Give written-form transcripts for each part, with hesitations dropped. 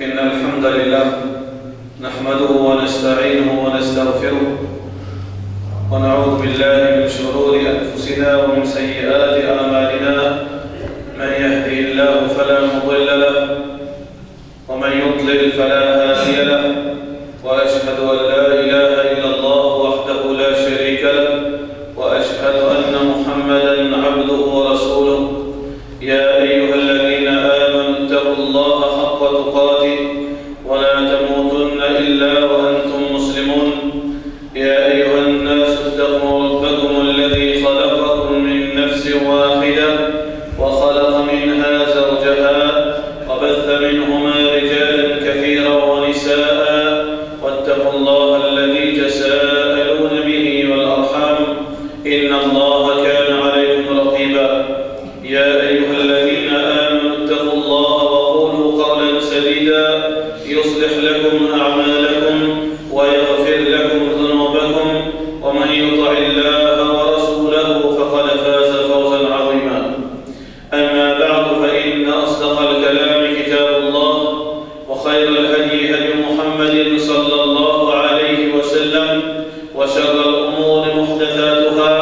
إن الحمد لله نحمده ونستعينه ونستغفره ونعوذ بالله من شرور أنفسنا ومن سيئات أعمالنا من يهده الله فلا مضل له ومن يضلل فلا هادي له وأشهد أن لا إله إلا الله وحده لا شريك له وأشهد أن محمدا عبده ورسوله يا أيها الذين آمنوا اتقوا الله حق تقاته ولا تموتن إلا وأنتم مسلمون يا أيها الناس اتقوا ربكم الذي خلقكم من نفس واحدة وخلق منها زوجها وبث منهما رجالا كثيرا ونساء واتقوا الله الذي تساءلون به والأرحام إن الله كان عليكم رقيبا يا أيها الذين آمنوا اتقوا الله وقولوا قولا سديدا يصلح لكم أعمالكم ويغفر لكم ذنوبكم ومن يطع الله ورسوله فقد فاز فوزا عظيما أما بعد فإن أصدق الكلام كتاب الله وخير الهدي هدي محمد صلى الله عليه وسلم وشر الأمور محدثاتها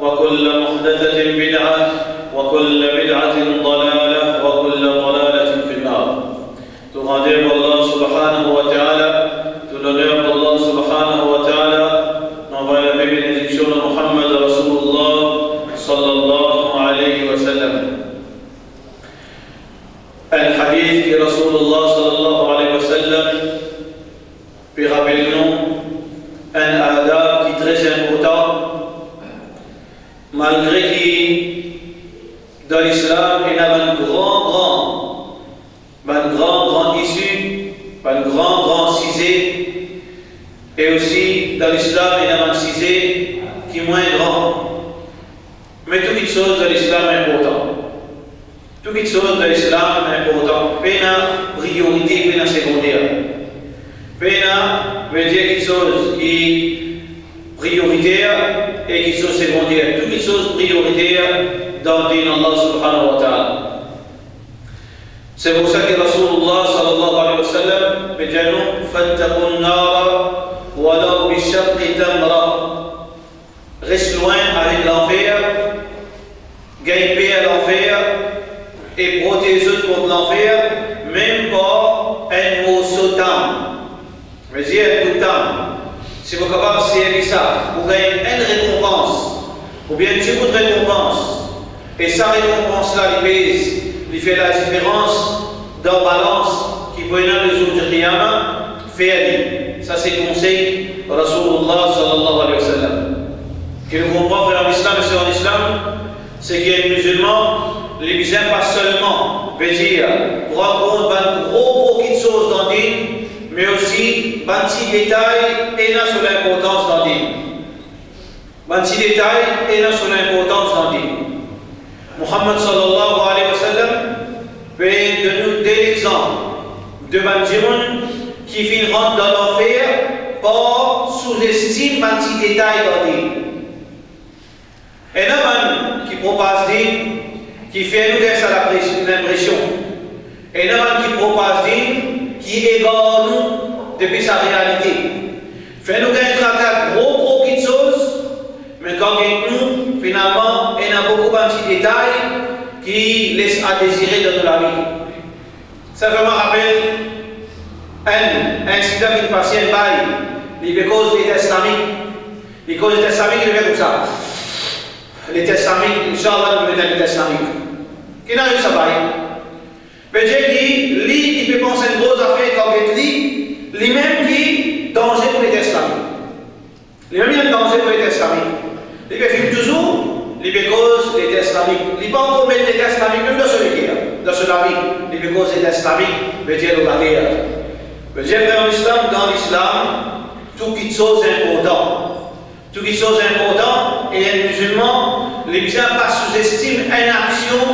وكل محدثة بدعة وكل بدعة ضلالة وكل ضلالة في النار. Tout rendez Allah subhanahu wa ta'ala, tout l'honneur d'Allah subhanahu wa ta'ala, n'envoie la bénédiction de Muhammad Rasulullah sallallahu alayhi wa sallam. Al-Hadith qui Rasulullah sallallahu alayhi wa sallam, puis rappelez-nous un adab qui est très important, malgré qu'il dans l'islam, il y a une grande issue, une grande cisée. Et aussi, dans l'islam, il y a une cisée qui est moins grande. Mais toutes les choses de l'islam sont importantes. Toutes les choses de l'islam sont importantes. Pas une priorité, pas une secondaire. Pas une, veut dire quelque chose qui est prioritaire et quelque chose secondaire. Toutes les choses prioritaires dans le din Allah subhanahu wa ta'ala. C'est pour ça que Rasulullah sallallahu alayhi wa sallam dit nous fattaqun nara walau bi shaqqi tamra. Reste loin avec l'enfer, gagne paix à l'enfer et protège-toi contre l'enfer, même pas un morceau de temps. Je veux dire, tout temps. Si vous êtes capable de servir ça, vous gagnez une récompense, ou bien une seconde récompense. Et sa récompense-là, il fait la différence dans la balance qui peut être le jour du Qiyamah, fait. Ça, c'est le conseil de Rasulullah sallallahu alayhi wa sallam. Que nous comprenons frère en islam et sœurs en islam, c'est qu'il y a des musulmans, les musulmans pas seulement, veut dire, prendre compte de gros petites choses dans le din, mais aussi de petits détails et sur l'importance dans le din. De petits détails et sur l'importance dans le din. Muhammad sallallahu alayhi wa sallam fait de nous des exemples de Banjimoun qui finit rentre dans l'enfer par sous-estime un petit détail dans le din. Et un qui propage din, qui fait nous l'impression. Et un qui propage din, qui égare nous depuis sa réalité. Fait nous un tracat gros petites choses, mais quand nous, finalement, il y a beaucoup de petits détails qui laissent à désirer dans la vie. Ça me rappelle un incident qui est passé à Baye, les causes des tests islamiques. Les causes des tests islamiques, il est comme ça. Les tests islamiques, Inch'Allah, nous mettons les tests islamiques. Qui n'a eu ça, Baye? Mais Dieu dit, lui, il peut penser une grosse affaire quand il dit, lui-même qui danger pour les tests islamiques. Lui-même, il y a un danger pour les tests islamiques. Il peut faire toujours les causes des tests islamiques. Il ne peut pas encore mettre les tests islamiques, même dans ce guerre, dans ce vie. Les causes des tests islamiques, veut dire la guerre. Veut dire, frère en islam, dans l'islam, toutes les choses importantes. Toutes les choses importantes, et les musulmans, les musulmans pas sous-estiment une action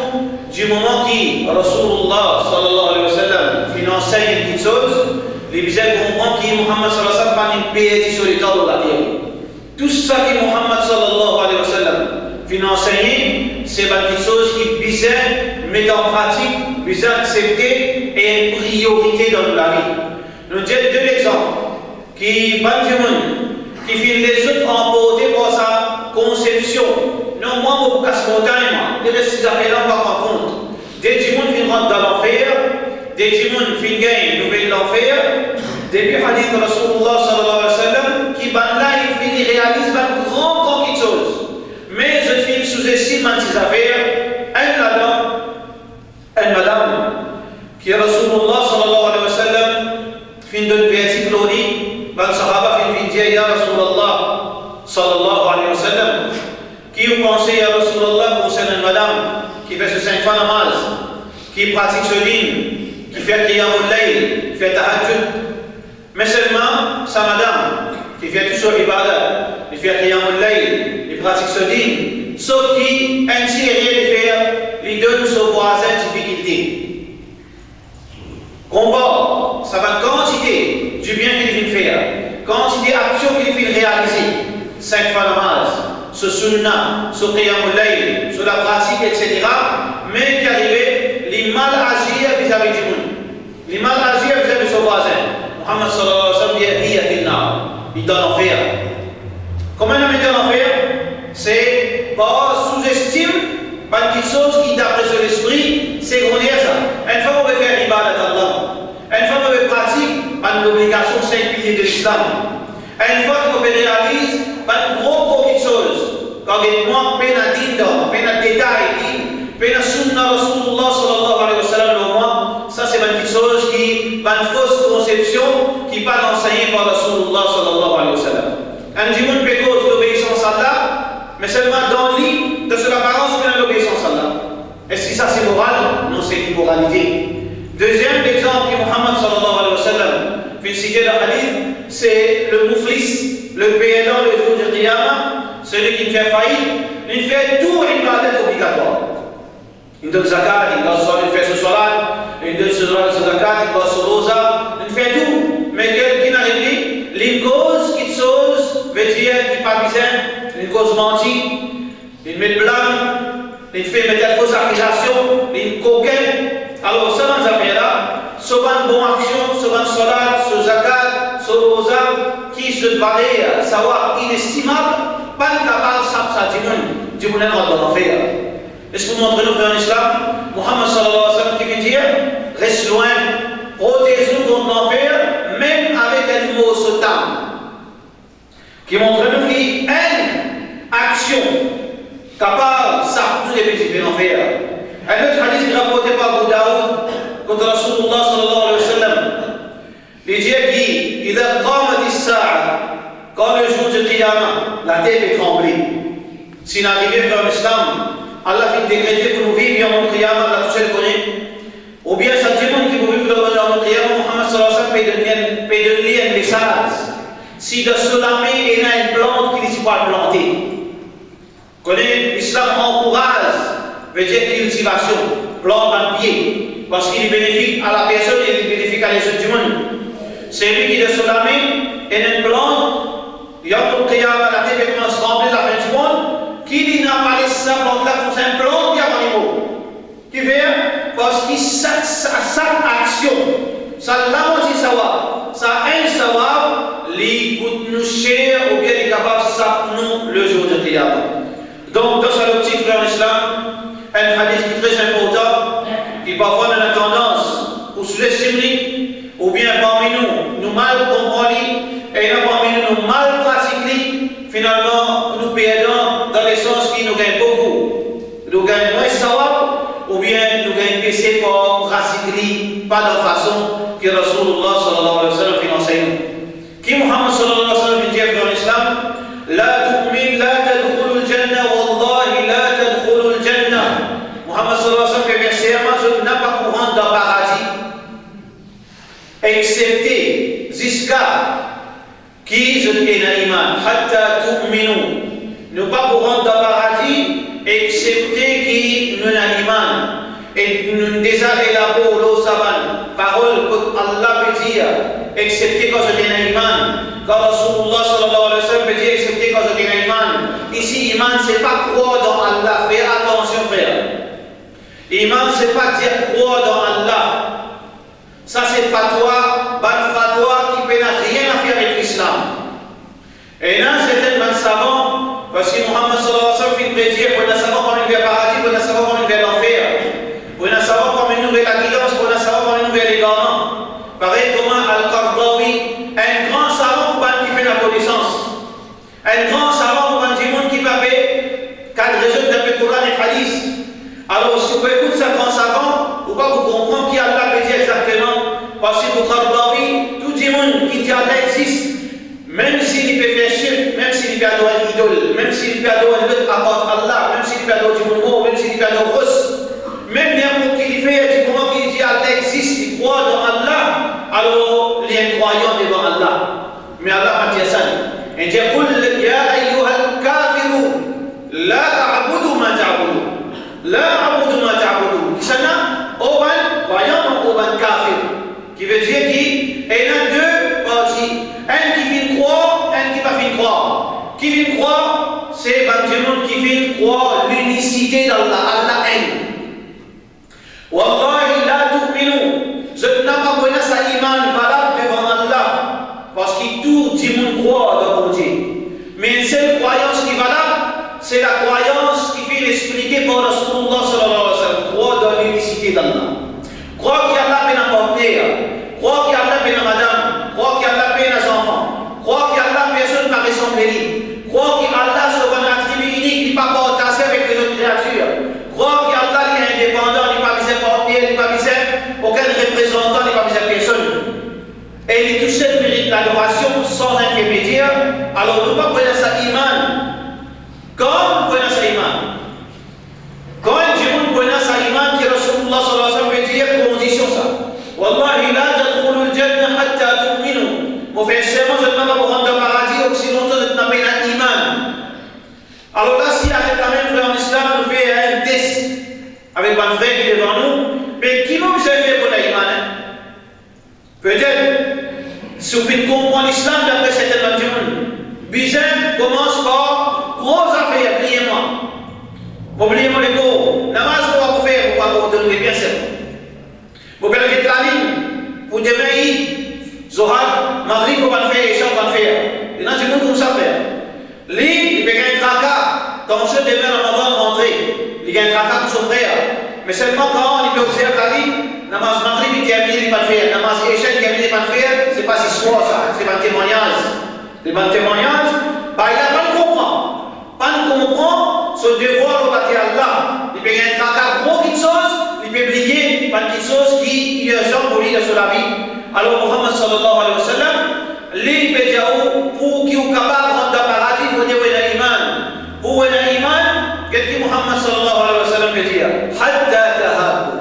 du moment qui, Rasulullah sallallahu alayhi wa sallam, finance une petite chose, les musulmans comprennent que Muhammad sallallahu alayhi wa sallam pas une paix sur les temps de la guerre. Tout ça que Muhammad sallallahu alayhi wa sallam finançait, c'est une petite chose qui visait mettre en pratique, visait accepter est priorité dans la vie. Nous avons deux exemples qui qui finissent les autres emportés par sa conception. Non, moi, je casse mon temps, les restes affaires pas en compte. Des gens qui rentrent dans l'enfer, des gens qui gagnent nouvel l'enfer. Depuis le hadith de Rasulullah sallallahu alayhi wa sallam, qui là, il finit réalise une grande chose. Mais je finis sous-estime ces affaires. Une madame, qui est Rasulullah sallallahu alayhi wa sallam, fin de petit glori, ban sahaba fin de ya Rasulullah sallallahu alayhi wa sallam, qui vous pensez ya Rasulullah concernant une madame qui fait ce 5 fois namaz, qui pratique ce dîme, qui fait qiyamul layl, qui fait tahajjud. Mais seulement sa madame, qui fait tout sur l'ibadah, qui fait qiyamul layl, qui pratique ce dîme, sauf qui, ainsi rien de faire, lui donne son voisin difficulté. Combat, ça va quantité du bien qu'il vient faire, quantité d'action qu'il vient réaliser, 5 fois namaz, ce sunnah, ce qiyamul layl, sur la pratique, etc. Mais qui arrivait, les mal agir vis-à-vis du monde, les mal agir vis-à-vis de son voisin. Muhammad sallallahu alayhi wa sallam dit il est dans l'enfer. Comment il est dans l'enfer? C'est par sous-estime, pas une petite chose qui, d'après l'esprit, c'est secondaire ça. Une fois qu'on veut faire l'ibadat d'Allah, une fois qu'on veut pratiquer, pas une obligation 5 piliers de l'islam. Une fois qu'on réalise, pas une grosse petite chose. Quand il manque peine à dire, peine à détail, peine à sunna Rasulullah sallallahu alayhi wa sallam, ça c'est une petite chose qui, une fausse conception qui n'est pas enseignée par Rasulullah sallallahu alayhi wa sallam. Un dimanche peut cause l'obéissance à Allah, mais seulement dans l'île de son apparence que l'obéissance à Allah. Est-ce que ça c'est moral? Non, c'est l'immoralité. Deuxième exemple que Muhammad sallallahu alayhi wa sallam fait citer le hadith, c'est le mouflis, le paysan le jour du Qiyamah, celui qui fait faillite, il fait tout ibadat obligatoire. Il donne zakat, il fait ce salat, il donne ce zakat, il doit ce rosa, il fait tout. Mais quelqu'un a dit, une cause qui chose, veut dire qu'il pas bizarre, une cause mentie, il met blanc, il fait mettre des fausses accusations, il coquin. Alors, ça dans ces affaires-là, souvent bonne action, souvent salat, ce zakat, ce rosa, qui se paraît savoir inestimable, pas capable de savoir ça, du monde dans l'enfer. Est-ce que vous montrez nous en islam, Muhammad sallallahu alayhi wa sallam qui vient dire, reste loin, protège-nous contre l'enfer, même avec un mot sautant. Qui montre nous qu'il y a une action capable de sortir des petits l'enfer. Un autre hadith qui est rapporté par Abu Daoud contre Rasulullah sallallahu alayhi wa sallam. Il dit qu'il y a quand le jour du Qiyamah, la terre est tremblée. S'il arrive dans l'islam, Allah fait décréter que nous vivions en Qiyamah, Allah tout seul connaît. Ou bien ça dit qui vous vivez dans le Qiyamah, Muhammad sallallahu alayhi wa sallam peut donner un message. Si de cela il y a une plante qui ne pas planter. Connaît l'islam encourage, veut dire cultivation, plante un pied, parce qu'il est bénéfique à la personne et il est bénéfique à les autres du monde. C'est lui qui de cela il y a une plante, il y a un Qiyamah, la terre est transformée la fin du monde. Qui n'a pas laissé sa plante-là pour un plan, il y a un niveau. Qui vient parce que sa action, ça l'a aussi savoir, ça a un savoir, il coûte nous cher ou bien il est capable de s'appeler le jour de Qiyamah. Donc, dans cette optique, frère l'islam, un hadith qui est très important, qui parfois a la tendance pour sous-estimer, ou bien parmi nous mal comprendre, et parmi nous mal pratiquer, finalement, nous perdons dans le sens qui nous gagne beaucoup. Nous gagnons moins savoir, ou bien nous gagnons baisser pour pratiquer, pas de façon que Rasulullah sallallahu alayhi wa sallam fait enseigner. Qui Muhammad sallallahu alayhi wa sallam dit dans l'islam, la tu'min, la tadkhulul jannah, wallahi la tadkhulul jannah. Muhammad sallallahu alayhi wa sallam fait verset, je n'ai pas pour rentrer dans le paradis, excepté jusqu'à qui je n'ai un iman, hatta tu'minu. Nous pas pour rentrer dans le paradis, excepté qui nous a iman. Et nous déjà élaborons l'eau savane, parole que Allah peut dire, excepté quand je n'ai un iman. Quand Rasulullah sallallahu alayhi wa sallam peut dire, excepté quand je n'ai un iman. Ici, iman, c'est pas croire dans Allah. Fais attention, frère. Iman, c'est pas dire croire dans Allah. Ça c'est fatwa, qui n'a rien à faire avec l'islam. Et là, certains savants, parce que Muhammad sallallahu alayhi wa sallam fait prédire pour un savant comme une vers paradis, pour un savant comme une vers l'enfer, pour un savant comme une nouvelle guidance, pour un savant comme une nouvelle égarement. Pareil comme Al-Qardawi, un grand savant qui fait la connaissance, un grand savant qui va faire quatre raisons d'un peu Coran et Hadith. Alors, si vous écoutez ce grand savant, vous pouvez comprendre qui Allah peut dire exactement, parce que Qardawi, tout le monde qui dit Allah existe. Même s'il peut faire shirk, même s'il peut adorer l'idole, même s'il peut adorer l'autre à part Allah, même s'il peut adorer du monde, même s'il peut adorer Ross, même n'importe qui fait du moment qu'il dit Allah existe, il croit dans Allah, alors il est croyant devant Allah. Mais Allah m'a dit ça. Il dit قل يا أيها الكافرون لا تعبدوا ما تعبدون لا أعبد ما تعبدون. Qui ça là? Oban, croyant, Oban kafir. Qui veut dire qu'il y a deux parties. Un qui vient croire, un qui va venir croire. Qui vient croire, c'est Benjamin qui vient croire l'unicité d'Allah, Allah aime. Wallahi la tu'minu. Je n'ai pas connu sa iman valable devant Allah. Parce que tout le monde croit dans mon Dieu. Mais une seule croyance qui est valable, c'est la croyance qui vient expliquer par Rasulullah sallallahu alayhi wa sallam. Croire dans l'unicité d'Allah. Croire qu'il y a Allah peut n'apporter. Croire qu'il y a Allah peut madame. Croire qu'il y a Allah peut les enfants. Croire qu'il y a Allah personne ne va ressembler. Croire qu'il y a Allah sur un attribut unique, il n'est pas partagé avec les autres créatures. Croire qu'il y a Allah est indépendant, il n'est pas visé par Dieu, il n'est pas visé aucun représentant, il n'est pas visé personne. Et il tout seul mérite l'adoration sans intermédiaire. Alors nous ne pouvons pas prendre sa iman. Quand nous prenons sa iman, quand un Dieu prend sa iman, qui Rasulullah sallallahu alayhi wa sallam veut dire condition ça. Wallahi la tadkhulul jannah hatta tu'minu. Mon frère, seulement je ne peux pas vous rendre au paradis, ou sinon je ne peux pas iman. Alors là, si avec la même frère en islam, nous fait un test avec un frère qui est devant nous, mais qui nous fait pour l'iman? Peut-être, si vous faites comprendre l'islam d'après certains gens, Bizem commence par grosse affaire, priez-moi. Oubliez-moi les cours. Namaz, on va vous faire, on va vous donner bien sûr. Vous pouvez le la ligne. Pour demain, Zohar, Maghrib, on va le faire, et ça, on va le faire. Et là, c'est nous comme ça faire. Lui, il peut gagner un tracas. Quand ceux demain, on va rentrer. Il gagne un tracas pour son frère. Mais seulement quand il peut observer la ligne, Namaz Maghrib, il termine, il va le faire. Namaz Échec, il termine, il va le faire. C'est pas si soir, ça. C'est pas un témoignage. Les bons témoignages, bah, il n'a pas de comprendre. Pas de comprendre, ce devoir au bâti Allah. Il peut y avoir un gros quelque chose, il peut oublier pas quelque chose qui est urgent pour lui sur la vie. Alors, Muhammad sallallahu alayhi wa sallam, lui, peut dire, pour qu'il soit capable de rentrer dans le paradis, il faut dire, il a l'iman. Pour il a l'iman, qu'est-ce que Muhammad sallallahu alayhi wa sallam peut dire? Hatta tahabbu.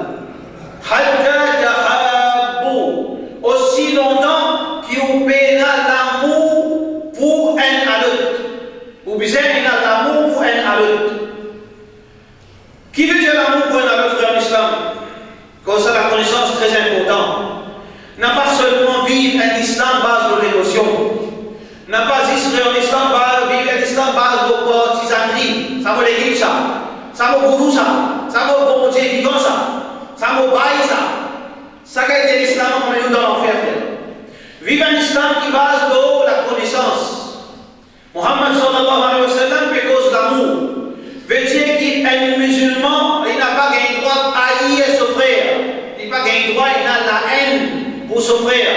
Hatta tahabbu. Aussi longtemps qu'il vous paie l'amour pour un à l'autre. Vous besoin l'amour pour un à l'autre. Qui veut dire l'amour pour un à l'autre, frère en islam? Comme ça, la connaissance très importante. N'a pas seulement vivre un islam base de l'émotion. N'a pas dit frère en islam vivre un islam base de partisanerie. Ça vaut l'église ça. Ça vaut beaucoup ça. Ça vaut bon Dieu vivant ça. Ça vaut bail ça. Ça qui a été l'islam comme nous dans l'enfer, frère. Vive un islam qui base de la connaissance. Muhammad sallallahu alayhi wa sallam, à cause de l'amour, veut dire qu'un musulman, il n'a pas gagné droit à haïr son frère. Il n'a pas gagné droit, il a la haine pour son frère.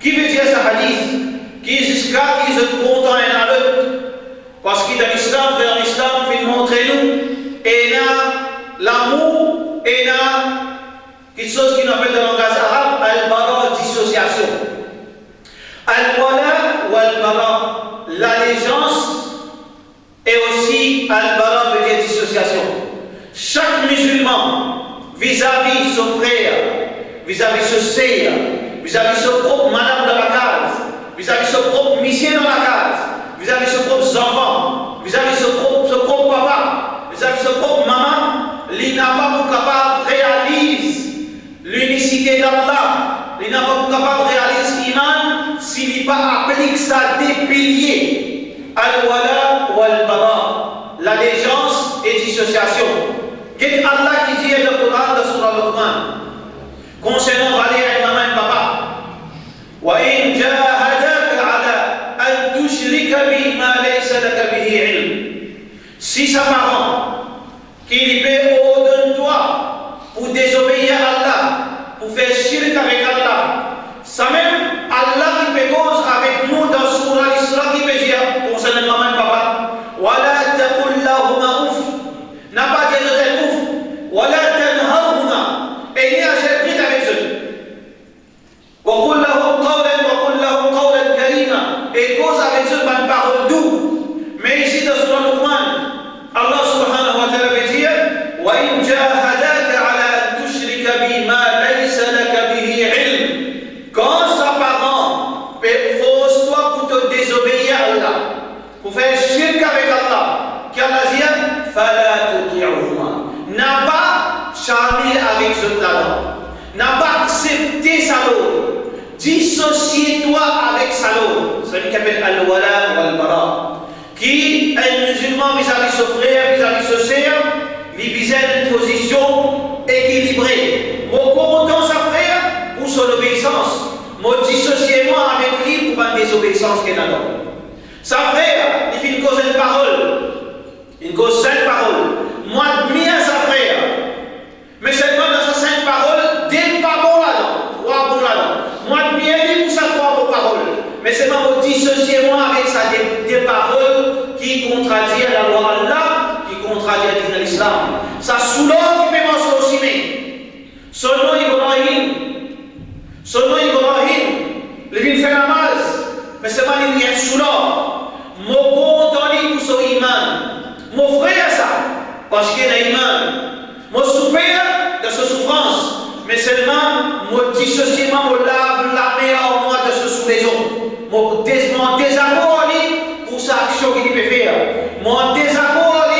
Qui veut dire ce hadith? Qui jusqu'à qui se content un à l'autre. Parce que dans l'islam, frère l'islam, il montre nous, et il a l'amour, et il a quelque chose qu'il appelle dans le langage arabe, al-bara, dissociation. Al-wala ou al-bara, l'allégeance et aussi al-bara veut dire dissociation. Chaque musulman vis-à-vis son frère, vis-à-vis son sœur, vis-à-vis son propre madame dans la case, vis-à-vis son propre monsieur dans la case, vis-à-vis son propre enfant, vis-à-vis son propre papa, vis-à-vis son propre maman, il n'a pas pour capable de réaliser l'unicité d'Allah, il n'a pas pour capable de réaliser l'iman s'il n'est pas applique ça des piliers, al-wala ou al-bara, l'allégeance et dissociation. Qu'est-ce Allah qui dit dans le Coran de Surah Luqman concernant aller sa parent, qu'il peut au-dedans pour désobéir à Allah, pour faire shirk avec Allah. Ça même, Allah qui peut cause avec nous dans Surah Al-Isra qui peut dire, concernant maman et papa, Wala taqul lahuma ouf, n'a pas dit de tel ouf, Wala tanharhuma, et ni à gérer avec eux. Wa qul lahum qawlan karima, et cause avec eux une parole doux. Mais ici dans Surah Luqman, Allah subhanahu wa ta'ala veut dire, Wa in jahadaka ala an tushrika bi ma laysa laka bihi ilm. Quand sa parent force-toi pour te désobéir à Allah, pour faire shirk avec Allah, qui Allah dit, fala tuti'uhuma. N'a pas charmé avec ce talent, n'a pas accepté sa loi, dissociez-toi avec sa loi. C'est ce qu'on appelle al-wala wal-bara. Qui est musulman vis-à-vis de son frère, vis-à-vis de sa sœur, il vise une position équilibrée. Mon content sa frère pour son obéissance, mon dissociez-moi avec lui pour ma désobéissance qu'il a dans. Sa frère, il fait une cause de parole, une cause sainte parole. Moi, admire sa frère, mais seulement dans sa sainte parole, des pas bons là-dedans, trois bons là-dedans. Moi, admire lui pour sa trois bonnes paroles, mais seulement vous dissociez-moi avec sa des paroles qui contradisent la loi Allah, qui contradisent l'islam. Ça soulève qui peut manger aussi bien. Son nom Ibrahim, il vient faire namaz, mais c'est pas il vient soulève. Mon content pour son iman. Mon frère ça, parce qu'il a iman. Mon souffert de sa souffrance, mais seulement mon dissociement, mon lave la meilleure en moi de ce sous-maison. Mon désaccord pour sa action qu'il peut faire. Mon désaccord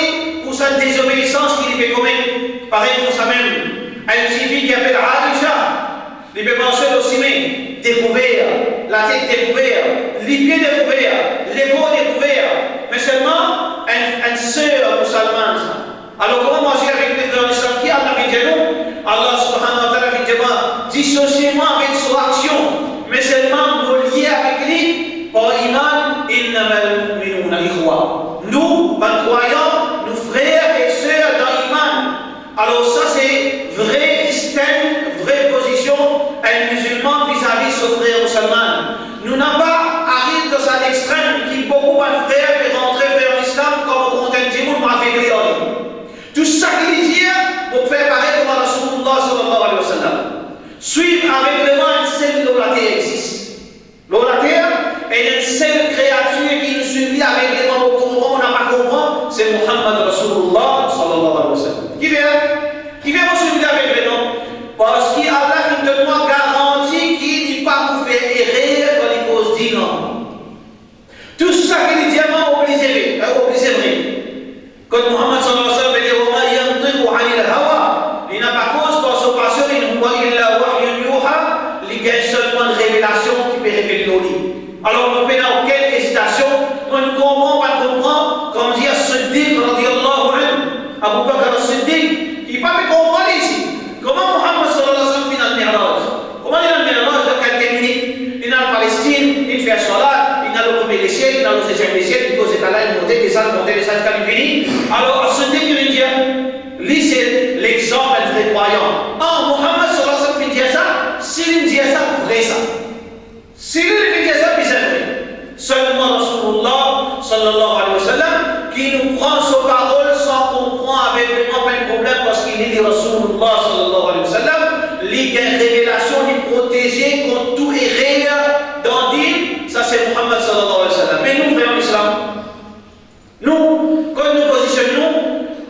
pour sa désobéissance qu'il peut commettre. Pareil pour ça même. Un petit fille qui appelle Aïcha, il peut penser aussi même, découvert, la tête découverte, les pieds découverts, les corps découverts, mais seulement une sœur musulmane. Alors comment manger avec les frères islam qui Allah fait de nous? Allah subhanahu wa ta'ala fait de moi, dissociez-moi avec son action, mais seulement nous lier avec lui par iman, innamal mu'minuna ikhwa. Nous, ben croyants, nous frères et sœurs dans l'iman. Alors ça c'est vrai stand, vraie position, un musulman vis-à-vis de son frère musulman. Nous n'avons pas arrivé dans cet extrême qui beaucoup de frères et rentrer vers l'islam comme on contente du monde avec les hommes. Tout ça qu'il dit pour faire pareil comme Rasulullah sallallahu alayhi wa sallam. Suivre avec les mains une seule dont la terre existe. La terre est une seule créature qui nous suit avec les mains au courant, on n'a pas compris, c'est Muhammad Rasulullah sallallahu alayhi wa sallam. Qui vient vous suivre avec les noms? Parce qu'Allah nous donne moi garantie qu'il ne dit pas vous faire errer dans les causes dit non. Tout ça qu'il dit obligé vrai. Quand Muhammad sallallahu alayhi wa sallam dit وَمَا يَنْطِقُ عَنِ الْهَوَى, il n'a pas cause par son passion, il ne voit إِلَّا وَحْيٌ يُوحَى, il gagne seulement une révélation qui peut révéler nos livres. Alors nous n'avons aucune hésitation, on ne comprend pas, comme dit As-Siddiq radiyallahu anhu, Abu Bakr As-Siddiq, il ne peut pas comprendre ici. Comment Muhammad sallallahu alayhi wa sallam fait dans le Mi'raj? Comment il a le Mi'raj de quelques minutes? Il est en Palestine, il fait salat, il a le premier des ciels, il a le deuxième des ciels, il pose les talents, il monte des salles, quand il finit. Alors, à ce début, il dit, lui, c'est l'exemple d'un vrai croyant. Ah, Muhammad sallallahu alayhi wa sallam dit ça, s'il dit ça, vous vrai ça. S'il dit ça, puis c'est vrai. Seulement Rasulullah sallallahu alayhi wa sallam, qui nous prend ses paroles sans comprendre avec vraiment pas de problème, parce qu'il dit Rasulullah sallallahu alayhi wa sallam, il y a une révélation, il est protégé contre tout erreur dans l'île, ça c'est Muhammad sallallahu alayhi wa sallam. Mais nous, frères l'islam, nous, quand nous positionnons,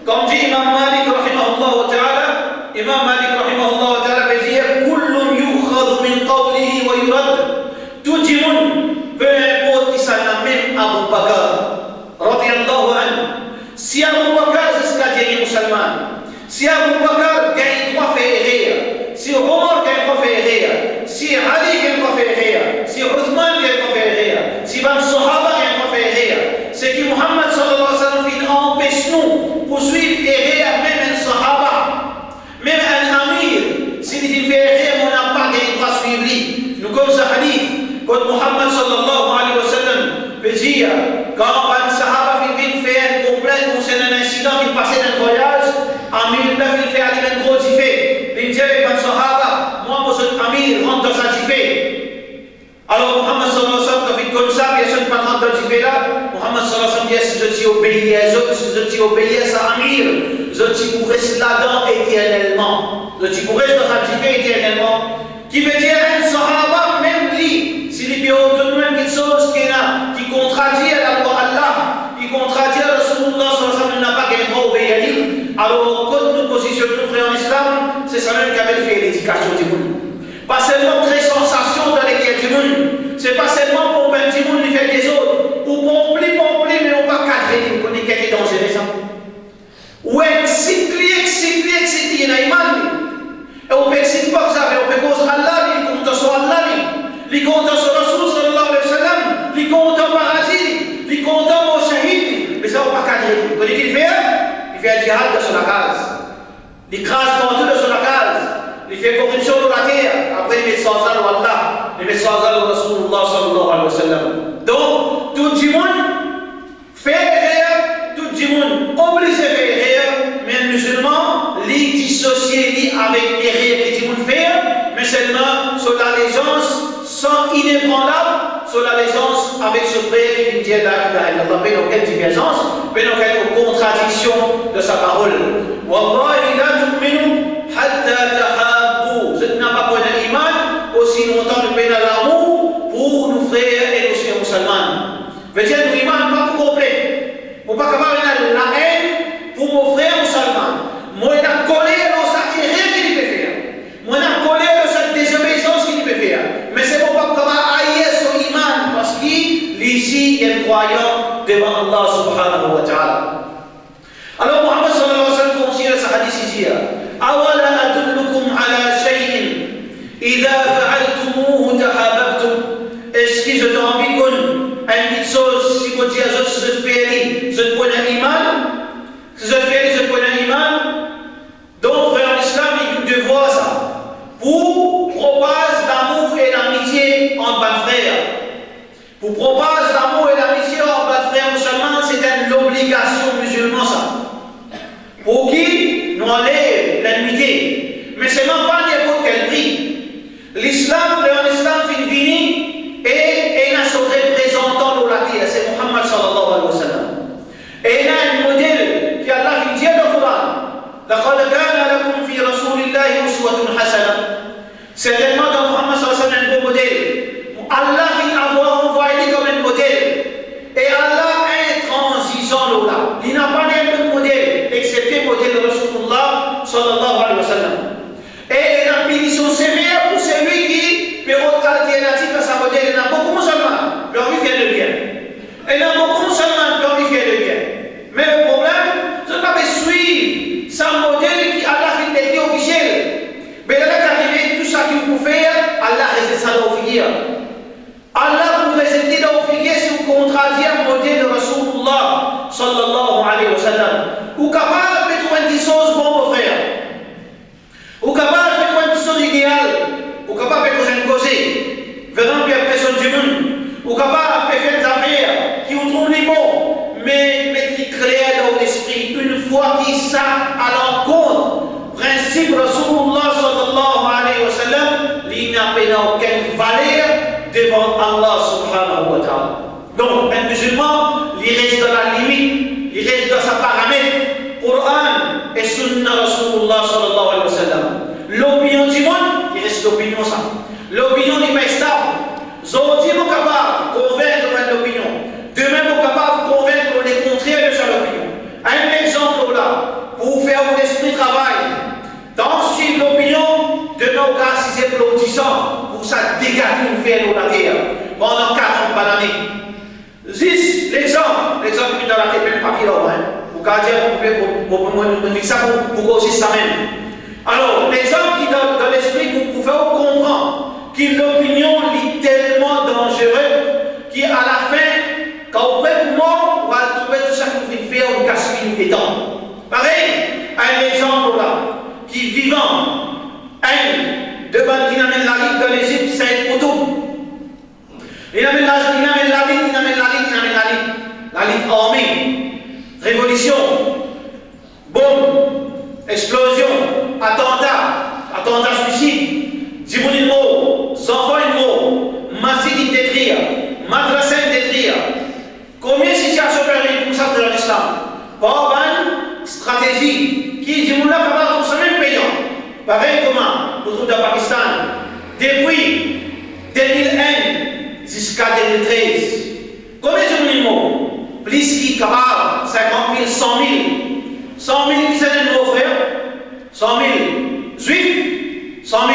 comme dit Imam Malik rahimahullah ta'ala, Imam Malik rahimahullah ta'ala veut dire Kullun yukhadhu min qawlihi wa yurad. Tout le monde, peu importe qui s'en a, même Abu Bakr radiyallahu anhu. Si Abu Bakr c'est ce qu'a dit les musulmans, si Abu Bakr gagne droit fait erreur, si Omar gagne droit fait erreur, si Ali gagne droit fait erreur, si Uthman gagne droit fait erreur, si Ban Sahaba gagne droit fait erreur, c'est que Muhammad sallallahu alayhi wa sallam empêche nous pour suivre erreur même un Sahaba, même un Amir. S'il fait erreur, on n'a pas de droit suivre lui. Nous comme ce hadith, quand Muhammad sallallahu alayhi wa sallam veut dire quand un Sahaba fait un complaint concernant un incident qui passait dans le voyage, Amir il fait aller un gros jiffé. Il dit avec un Sahaba, moi, mon Amir rentre dans un jiffé. Alors Muhammad sallallahu alayhi wa sallam, quand il comme ça, personne ne rentre dans le jiffé là, Muhammad sallallahu alayhi wa sallam dit, si je t'y obéis à eux, si je t'y obéis à Amir, je t'y pourrais là-dedans éternellement. Je t'y pourrais dans un jiffé éternellement. Qui veut dire un Sahaba, même lui, s'il y a de quelque chose qui contradit à la loi Allah, qui contradit à Rasulullah sallallahu alayhi wa sallam, n'a pas qu'un droit obéir à lui. Alors, quand nous positionnons frères en islam, c'est ça même qui avait fait l'éducation du monde. Pas seulement créer sensation dans les guerres du monde, c'est pas seulement pour un petit monde lui faire des autres, ou pompli, mais on va cadrer, on connaît quelqu'un dangereux ça. Ou exciter, il y a une et on peut exciter pas que ça, on peut causer Allah, il compte sur Allah, il compte sur Rasul sallallahu alayhi wa sallam, il compte en paradis, il compte en shahid, mais ça on va pas cadrer. Vous connaissez qu'il fait? Il fait un djihad sur la case, il crase partout sur la case, il fait corruption de la terre, après il met sans Allah ou Allah, il met sans Allah ou Rasulullah sallallahu alayhi wa sallam. Donc, tout le monde fait erreur, tout le monde obligé de faire erreur, mais un musulman, il dissocié avec erreur que tout le monde fait, mais seulement sur l'allégeance sans inébranlable, sur l'allégeance avec ce frère qui dit la ilaha illallah, mais dans quelle divergence, mais dans quelle contradiction de sa parole. Wallahi la tu'minu hatta tahabbu. Vous n'avez pas point d'iman, aussi longtemps de peine à l'amour pour nos frères et nos sœurs musulmanes. Veut dire nous iman pas pour complet. Pour pas avoir la haine pour nos frères musulmans. Moi, il a collé dans sa erreur qu'il peut faire. Moi, il a collé dans sa désobéissance qu'il peut faire. Mais c'est pour pas avoir haïr son iman parce qu'il ici est croyant devant Allah subhanahu wa ta'ala. Alors, Muhammad sallallahu alayhi wa sallam considère ce hadith ici. أولا أدلكم على شيء إذا فعلتموه تحاببتم. Est-ce que je t'ai envie qu'on une petite chose, si vous dites à je fais je te connais un iman, si je fais je te connais un iman, donc frère en islam, il faut voir ça. Pour propage l'amour et l'amitié entre bons frères. Pour propage l'amour et l'amitié entre bons frères musulmans, c'est une obligation musulmane ça. Pour qui nous enlève l'ennemité. Mais c'est non pas n'importe quel prix. L'islam, frère en islam, fin fini et il a son représentant de la terre, c'est Muhammad sallallahu alayhi wa sallam. Et il a un modèle qui Allah fait dire dans le Coran. لقد كان لكم في رسول الله أسوة حسنة. Certainement dans Muhammad sallallahu alayhi wa sallam un beau modèle. Allah fait avoir envoyé comme un modèle. Et Allah est transigeant là. Il n'a pas un modèle, excepté le modèle de Rasulullah sallallahu alayhi wa sallam. Et la punition sévère pour celui qui peut être alternatif à sa modèle. Il y en a beaucoup de musulmans qui ont envie de faire le bien. Et il y en a beaucoup de musulmans qui ont envie de faire le bien. Mais le problème, c'est pas de suivre sa modèle qui Allah fait des officiels. Mais là, qu'arriver tout ça qu'il vous faire, Allah reste ça dans le figure. Allah vous reste dans le figure si vous contradiez le modèle de Rasulullah sallallahu alayhi wa sallam. Ou capable de trouver des choses bonnes, mon frère. Ou capable de trouver des choses idéales. Ou capable de faire une cause. Vraiment, puis après son du monde. Ou capable de faire des affaires qui vous trouvent les bons. Mais qui créent dans l'esprit. Une fois qu'il ça à l'encontre, principe Rasulullah sallallahu alayhi wa sallam, il n'a aucune valeur devant Allah subhanahu wa ta'ala. Donc, un musulman, il reste dans la limite, il reste dans sa paramètre, Coran et Sunnah Rasulullah sallallahu alayhi wa sallam. L'opinion du monde, il reste l'opinion ça. L'opinion n'est pas stable. Aujourd'hui, vous êtes capable de convaincre l'opinion. Demain, vous êtes capable de convaincre les contraires de cette opinion. Un exemple là, pour vous faire votre esprit travail. Dans suivre l'opinion, demain, vous avez assisté pour l'audissant, pour ça dégager une faire dans la terre pendant 40 années. Juste l'exemple qui est dans la tête, même pas qu'il a, vous pouvez dire, vous dire ça pour aussi ça même. Alors, l'exemple qui est dans l'esprit, vous pouvez comprendre que l'opinion est tellement dangereuse qu'à la fin, quand vous faites mort, vous allez trouver tout ça que vous faites faire, vous gaspillez des temps. Pareil, un exemple là, qui est vivant, un devant qui amène la ligue dans l'Égypte, c'est un poteau. Il amène la ligue. la lutte armée, révolution, bombe, explosion, attentat suicide, djibouti mort, enfants mort, masjid détruire, madrasa détruire. Combien de situations perdent pour ça dans l'islam? Par une stratégie qui dit là capable de tout même payant. Pareil comment nous trouvons dans Pakistan depuis 2001 jusqu'à 2013. Combien de gens morts? Plus qui capable 50 000, 100 000. 100 000 qui sont nos frères, 100 000 juifs, 100 000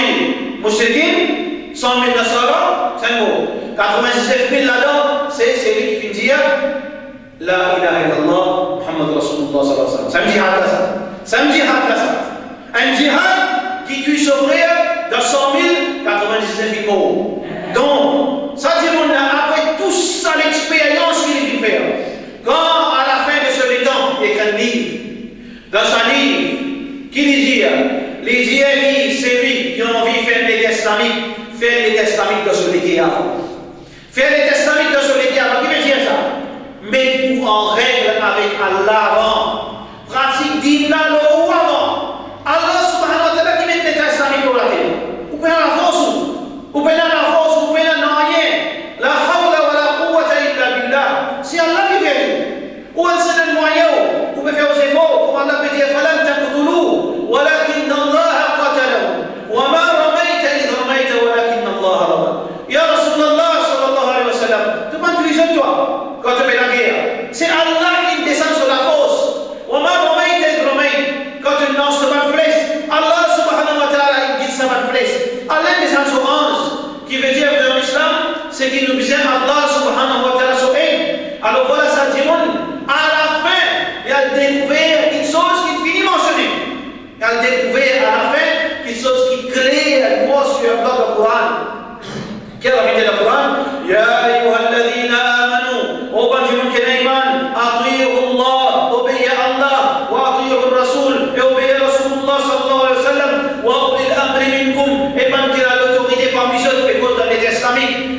mouchriquins, 100 000 nasara, c'est un mot. 99 000 là-dedans, c'est celui qui vient dire La ilaha illallah, Muhammad Rasulullah sallallahu alayhi wa sallam. C'est un djihad là ça. C'est un djihad là ça. Un djihad qui tue son frère dans 100 000, 99 000 morts. Donc, ça dit qu'on a après tout ça l'expérience qu'il vient faire. Quand à la fin de ce temps, il écrit un livre. Dans sa livre, qui dit les djihadis, c'est lui qui ont envie de faire les islamiques, faire les islamiques de celui qui est avant. Faire les islamiques de celui qui est avant, qui veut dire ça? Mettez-vous en règle avec Allah avant. Pratique din là le haut avant. Allah subhanahu wa ta'ala qui met les islamiques pour la terre. Vous pouvez la force, vous pouvez la force, vous pouvez la rien. La hawla wa la quwwata illa billah. C'est Allah qui fait. Ou un seul moyen, vous pouvez faire aux efforts, comme Allah peut dire, فَلَمْ تَقْتُلُوهُ وَلَكِنَّ اللَّهَ قَتَلَهُ وَمَا رَمَيْتَ إِذْ رَمَيْتَ وَلَكِنَّ اللَّهَ رَمَى. Ya Rasulullah sallallahu alayhi wa sallam, tu prends plus de toi quand tu fais la guerre. C'est Allah qui descend sur la force. وَمَا رَمَيْتَ إِذْ رَمَيْتَ. Quand tu lances ta flèche, Allah subhanahu wa ta'ala guide sa flèche. Allah descend sur 11, qui veut dire dans l'islam, c'est qu'il nous besoin Allah subhanahu wa ta'ala sur elle. Alors voilà ça dit à la fin, il a découvert quelque chose qui finit mentionné. Il a découvert à la fin quelque chose qui crée la loi sur le Coran. Quelle est le Coran? Ya ayyuhalladhina amanu, ô bandimun qui n'a iman, ati'u Allah, obéissez à Allah, wa ati'u Rasul, et obéissez Rasulullah sallallahu alayhi wa sallam, wa ulil amri minkum, et ban qui a l'autorité parmi eux, et contre les islamiques.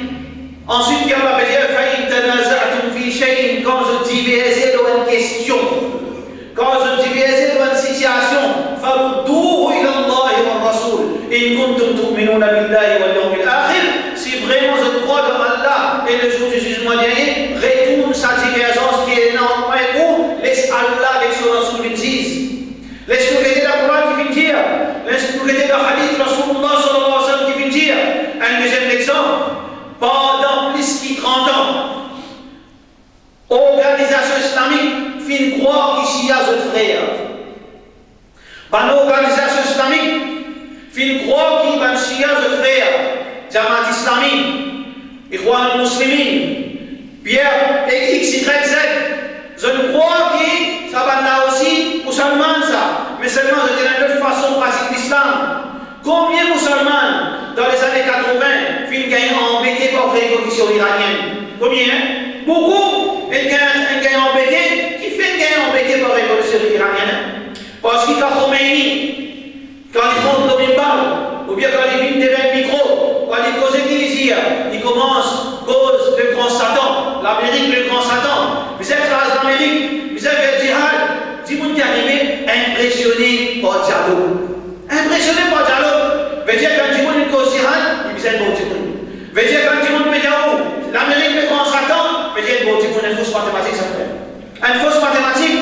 Ensuite, il va dire فَإِنْ تَنَازَعْتُمْ فِي شَيْءٍ. Quand je divergeais dans une question, quand je divergeais dans une situation, فَرُدُّوهُ إِلَى اللَّهِ وَالرَّسُولِ إِنْ كُنْتُمْ تُؤْمِنُونَ بِاللَّهِ وَالْيَوْمِ الْآخِرِ. Si vraiment je crois dans Allah et le jour du jugement dernier, retourne sa divergence qui est énorme ou laisse Allah avec son Rasul qui dise. Laisse-nous regarder la Coran qui vient dire, laisse-nous regarder le hadith Rasulullah sallallahu alayhi wa sallam qui vient dire. Un deuxième exemple. Pendant plus de 30 ans, organisation islamique fin croire qu'il y a d'autres frères. Par l'organisation islamique, fin croire qu'il y a d'autres frères. Jamaat islamique, Ikhwan al-Muslimin, Pierre, X, Y, Z. Je crois que ça va là aussi, musulmans ça. Mais seulement je dirais de façon pratique l'islam. Combien de musulmans dans les années 80 fin gagnent embêtés par la révolution iranienne? Combien? Beaucoup. Et gagnent embêtés. Qui fait gagnent embêtés par la révolution iranienne? Parce qu'il y a Khomeini, quand il monte le minbar, ou bien quand il vient devant le micro, quand il cause qu'il il commence cause le grand Satan, l'Amérique le grand Satan. Vous êtes là l'Amérique, vous êtes le djihad. Si vous qui arrivez impressionné par Diallo. Impressionné par Diallo. Veut dire quand tu vois une cause d'Iran, il besoin de bon Timoun. Veut dire quand tu vois une l'Amérique le grand Satan, veut dire bon Timoun, une fausse mathématique, ça fait. Une fausse mathématique.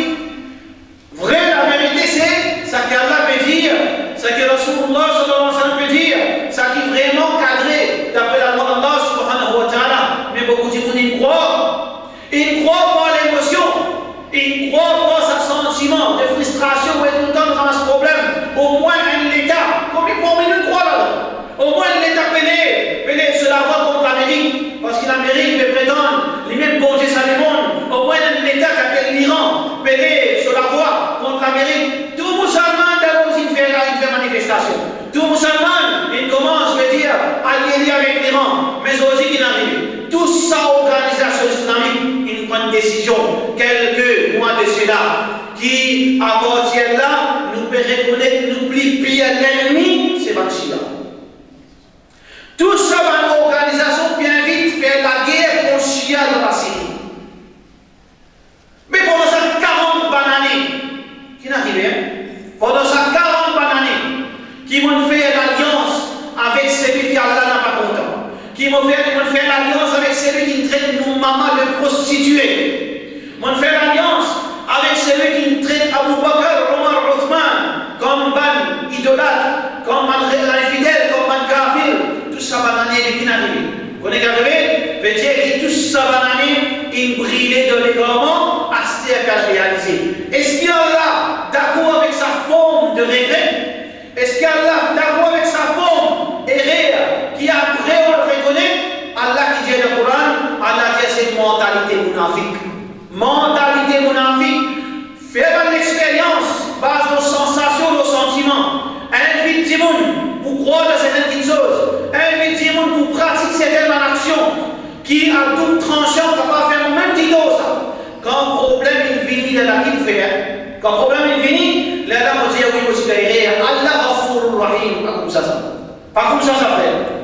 Vrai, la vérité, c'est ça qu'Allah veut dire, ça que Rasulullah sallallahu alayhi wa sallam veut dire, ça qui est vraiment cadré d'après la loi d'Allah subhanahu wa ta'ala. Mais beaucoup de Timoun, ils croient. Ils croient pas l'émotion. Ils croient pas sa sentiment de frustration ou tout le temps dans ce problème. Au moins un État, combien de croient là-dedans? Au moins un État péné se la voit contre l'Amérique, parce que l'Amérique peut prétendre les mêmes congés ça le monde. Au moins un État qui appelle l'Iran, péné se la voit contre l'Amérique. Tout musulman d'abord il fait manifestation. Tout musulman, il commence à dire allié avec l'Iran, mais aussi qu'il arrive. Tout ça, organisation islamique, il prend une décision, quelques mois de cela, qui appartient là, nous peut reconnaître, nous plie à l'ennemi, c'est Bakshia. Tout ça, dans l'organisation, bien vite, fait la guerre contre Shia dans la Syrie. qui m'ont fait l'alliance avec celui qui traite nos mamans de prostituées. M'ont fait l'alliance avec celui qui traite Abu Bakr, Omar, Othman comme ban idolâtre, comme ban infidèle, comme ban kafir. Tout ça va donner les binarés. Vous connaissez qu'arrivé? Veut dire que tout ça va donner une brillée de l'égarement à ce qu'elle réaliser. Est-ce qu'Allah d'accord avec sa forme de regret? Est-ce qu'Allah d'accord avec sa forme errée qui après on le reconnaît? Allah qui dit dans le Coran, Allah dit c'est une mentalité monafique. Mentalité monafique. Faire l'expérience, base nos sensations, nos sentiments. Invite du monde pour croire dans certaines choses. Invite du monde pour pratiquer certaines actions qui, à double tranchant, ne va pas faire le même petit dos. Quand le problème est venu, il a qu'il fait. Quand le problème est venu, là, on dit oui, aussi, Allah Ghafour Rahim. Pas comme ça. Pas comme ça, ça fait.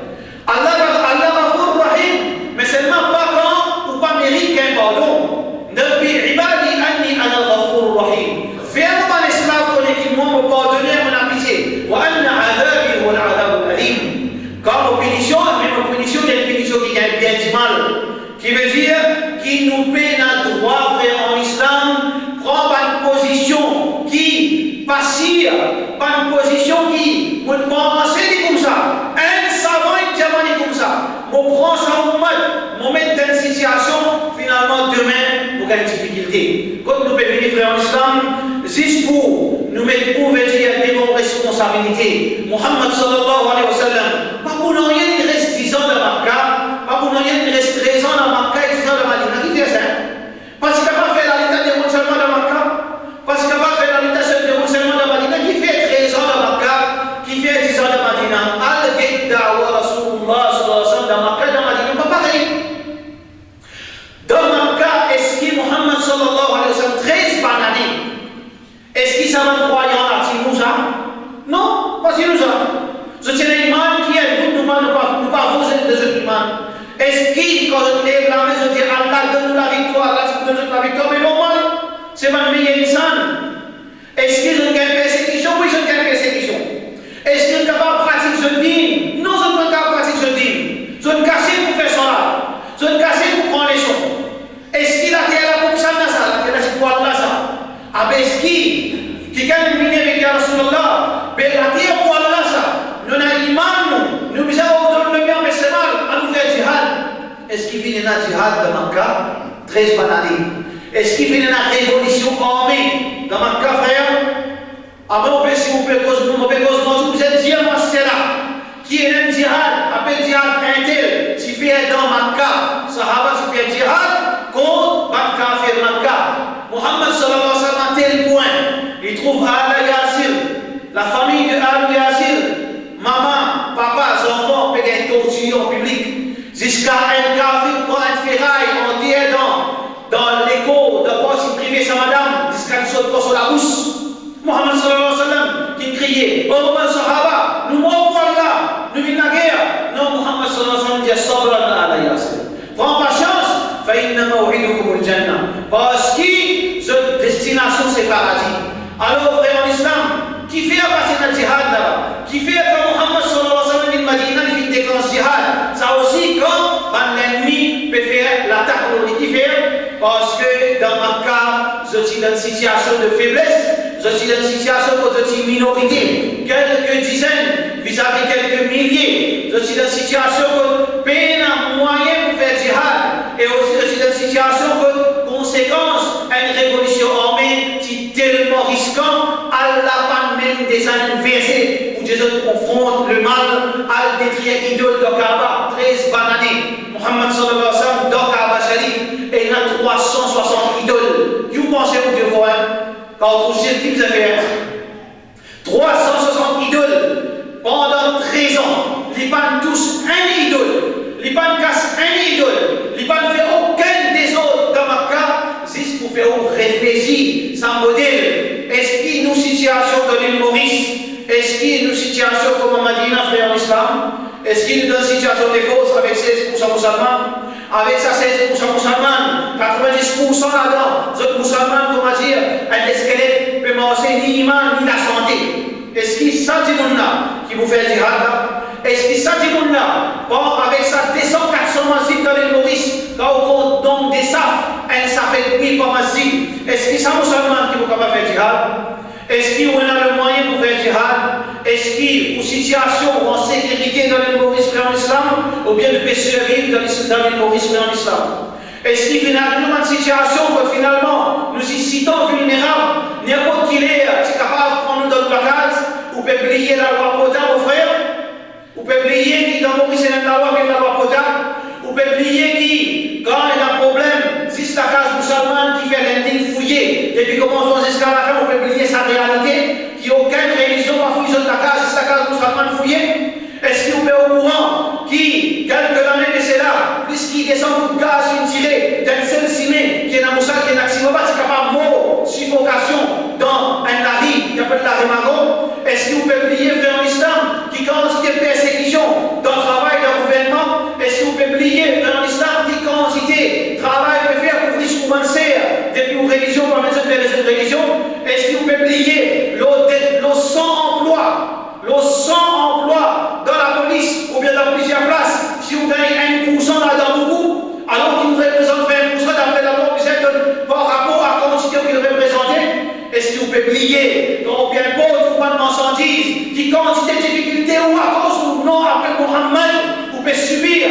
Allah Ghafour Rahim, mais seulement pas quand ou pas mérite qu'un pardon. Nabi Ibadi Anni Ana Ghafour Rahim. Fais-nous pas l'esclave qu'on est qui moi me pardonner mon appliqué. Wa Anna Adabi wa Adab Alim. Quand on punition, même en punition, il y a une punition qui gagne bien du mal. Qui veut dire qui nous paie notre droit, frère, en islam, prend pas une position qui passire, pas une position qui vous pensez comme ça. Un savant, il dit comme ça. On prend ça au mal, on met dans une situation, finalement, demain, pour une difficulté. Quand nous pouvons venir, frère, en islam, juste pour nous mettre pour dire des bonnes responsabilités. Muhammad sallallahu alayhi wa sallam, pas pour nous rien, il reste 10 ans dans Makkah, pas pour nous rien, il reste 13 ans dans Makkah et 10 ans dans Madina. Qui fait ça? Parce qu'il n'a pas fait l'état des seulement dans Makkah, parce qu'il n'a pas fait l'état seulement dans Madina. Qui fait 13 ans dans Makkah, qui fait 10 ans dans Madina? Al-Gidda wa Rasulullah sallallahu alayhi wa sallam dans Makkah, dans Madina, pas pareil. Dans Makkah, est-ce que Muhammad sallallahu alayhi wa sallam, 13 années, est-ce qu'il s'avance croyant là, si nous a? Non, pas si nous a. C'est l'imam qui est le gouvernement, nous pas vous êtes des imams. Est-ce qu'il, quand on est là, on dit Allah donne-nous la victoire, Allah donne-nous la victoire, mais normal, c'est ma meilleure insan. Est-ce qu'ils ont une persécution? Oui, ils ont une persécution. Est-ce qu'ils sont capables de pratiquer ce dîme? Non, ils sont pas capables de pratiquer ce dîme. Ils sont cassés pour faire ça. Ils sont cassés pour prendre les sons. Est-ce qu'il a été là pour ça, là, qu'il a dit pour Allah ça? Ah ben, est-ce qu'il a une minéralité avec Rasulullah? Ben, la terre pour Allah ça. Nous avons l'imam, nous avons le bien, mais c'est mal, à nous faire djihad. Est-ce qu'il vient dans le djihad dans Makkah? 13 années. Est-ce qu'il vient dans la révolution armée dans Makkah, frère? Ah ben, on peut, si vous pouvez cause, vous êtes dire, moi c'est là. Qui est le djihad? Appelle djihad intel. Si fait dans Makkah, Sahaba, si fait djihad contre Makkah, fait Makkah. Muhammad sallallahu alayhi wa sallam à tel point, il trouve Al Yasir, la famille de Al Yasir. Maman, papa, enfants, peuvent être torturés en public. Jusqu'à un kafir pour un ferraille, on dit dans l'écho de poste privé sa madame, jusqu'à une saute sur la bouche. Muhammad sallallahu alayhi wa sallam qui criait, oh mon sahaba, nous mourons là, nous vivons la guerre. Non, Muhammad sallallahu alayhi wa sallam dit, sabran ala yasir. Prends patience, fa inna maw'idukum al-jannah. Parce que cette destination c'est paradis. Alors, frère en islam, qui fait passer dans le djihad là-bas? Qui fait comme Muhammad sallallahu alayhi wa sallam in Madina, il fait déclencher djihad. Ça aussi, quand l'ennemi peut faire l'attaque, qui fait? Parce que dans Makkah, je suis dans une situation de faiblesse, je suis dans une situation de petite minorité, quelques dizaines vis-à-vis quelques milliers. Je suis dans une situation de peine à moyen pour faire djihad. Et aussi, je suis dans une situation de conséquence à une révolution armée qui est tellement risquant. Allah pas même des anniversaires où des autres confrontent le mal à détruire l'idole de Kaaba. 13 années. Muhammad sallallahu alayhi wa sallam dans Kaaba Sharif et il y a 360 idoles. Vous pensez au devoir quand on trouve ce type d'affaires? 360 idoles pendant 13 ans. Les pannes tous un idole. Les pannes cassent un idole. Les pannes ne fait aucun des autres dans Makkah juste pour faire réfléchir sans modèle. Est-ce qu'il y a une situation de l'île Maurice? Est-ce qu'il y a une situation comme on m'a dit, frère en islam? Est-ce qu'il y a une situation de force avec 16% musulmans? Avec sa 16% musulmans, 90% là-dedans, les autres musulmans, comment dire, un squelette peut manger ni l'imam ni la santé. Est-ce qu'il y a ça qui vous fait djihad là? Est-ce qu'il y a ça qui bon, avec sa descente dit, est-ce qu'il y a un musulman qui est capable de faire djihad? Est-ce qu'il y a le moyen pour faire djihad? Est-ce qu'il y a une situation en sécurité dans l'île Maurice en islam ou bien de survivre dans l'île Maurice en islam? Est-ce qu'il y a une situation où finalement nous y citons vulnérables, n'importe qui est capable de prendre dans la case, ou peut oublier la loi potable, mon frère? Ou peut oublier qui dans Maurice est la loi, mais la loi potable? Ou peut oublier qui, quand il y a un problème, si c'est la case musulmane qui fait l'indigne fouillé, depuis commençons jusqu'à la fin, on peut oublier sa réalité, qu'il n'y a aucune religion va fouiller dans la case, si c'est la case musulmane fouillée. Est-ce qu'on est au courant qui, quelques années de cela, puisqu'il descend coup de gaz, une tirée d'un seul cimé, qui est dans Moussa, qui est dans Xinoba, c'est capable de mort, suffocation dans un nari, qui appelle la Rimago? Est-ce que vous pouvez oublier, frère en islam, qui quantité de persécution dans le travail d'un gouvernement? Est-ce que vous pouvez oublier, frère en islam, qui quantité de travail peut faire pour ce qu'on sert depuis une religion, par exemple, vers les autres religions? Est-ce que vous pouvez oublier le 100 emplois dans la police ou bien dans plusieurs places? Si vous gagnez 1% là-dedans beaucoup, alors qu'il nous représente 20% d'après la loi, vous êtes par rapport à la quantité qu'il représentait? Est-ce que vous pouvez oublier quand on vient cause ou pas de marchandises, qui quantité de difficultés ou à cause ou non après Mohammed, vous pouvez subir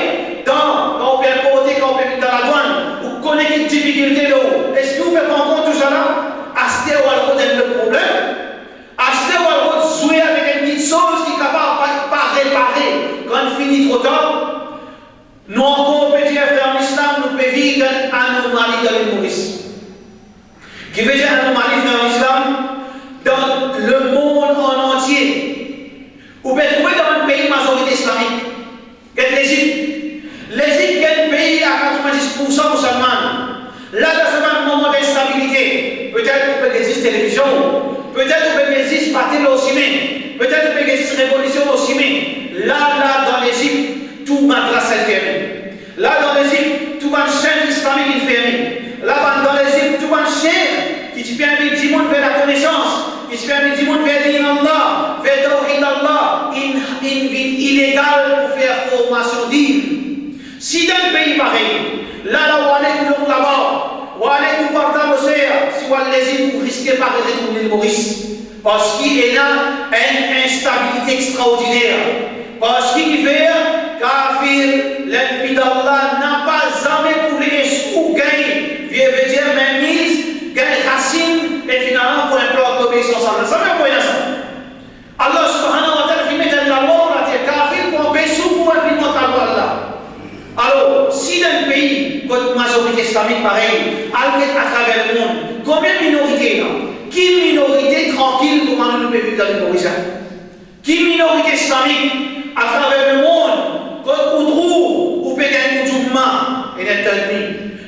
quand on vient porter, quand on vient dans la douane, vous connaissez des difficultés de haut? Est-ce que vous pouvez prendre compte tout ça là? Acheter ou alors le problème? Acheter ou alors jouer avec une petite chose qui est capable de pas réparer quand il finit trop tard? Nous encore, petit frère en islam, nous pouvons vivre une anomalie dans l'île Maurice. Qui veut dire anomalie, frère en islam, dans le monde en entier. Vous pouvez trouver dans un pays majorité islamique, comme l'Égypte. L'Égypte est un pays à 90% musulman. Là, dans un moment d'instabilité, peut-être qu'il peut exister télévision, peut-être qu'il peut exister parti au ciné, peut-être qu'il peut exister révolution au ciné. Là, dans l'Égypte, tout madrasa est fermé. Là, dans l'Égypte, tout un chaîne islamique est fermé. Là, dans l'Égypte, tout un chaîne qui te permet du monde vers la connaissance, qui te permet du monde vers l'Illallah, vers Tawhid Allah, une vie illégale pour faire formation d'île. Si dans un pays pareil, là, où on est tout là-bas, où on est tout par l'océan, si on l'Égypte, vous risquez pas de retourner le Maurice. Parce qu'il y a une instabilité extraordinaire. Parce qu'il fait Kafir, l'ennemi d'Allah n'a pas jamais voulu ou gagner. Il veut dire même mise, gagner racine et finalement pour un plan d'obéissance à Allah. Ça veut dire ça. Allah subhanahu wa ta'ala met dans la loi, on a dit Kafir pour obéir pour implémenter la loi d'Allah. Alors, si dans le pays, votre majorité islamique pareil, à travers le monde, combien de minorités là? Qui minorité tranquille comment nous pouvons vivre dans le Maurice? Qui minorité islamique à travers le monde, quand on trouve, on peut gagner un mouvement et un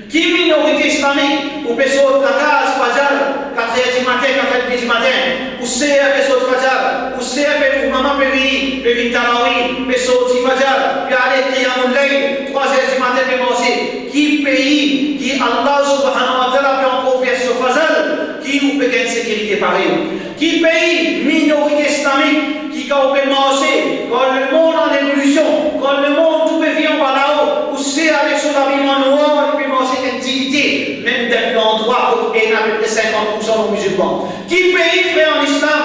qui minorité islamique, on peut sortir de la case, Fajr, 4h du matin, 4h du matin, ou c'est un peu sortir Fajr, ou c'est un peu maman peut venir Tarawih, peut sortir Fajr, puis aller Qiyamul Layl, 3h du matin, peut manger. Qui pays, qui Allah subhanahu wa ta'ala peut encore faire ce Fajr, qui vous peut gagner sécurité pareille? Qui pays, minorité islamique, qui quand on peut manger, quand le monde en évolution, quand le monde tout peut vivre par là-haut, ou c'est avec son habillement noir, il peut manger une dignité, même d'un endroit où il y a à peu près 50% de musulmans. Qui pays, frère en islam,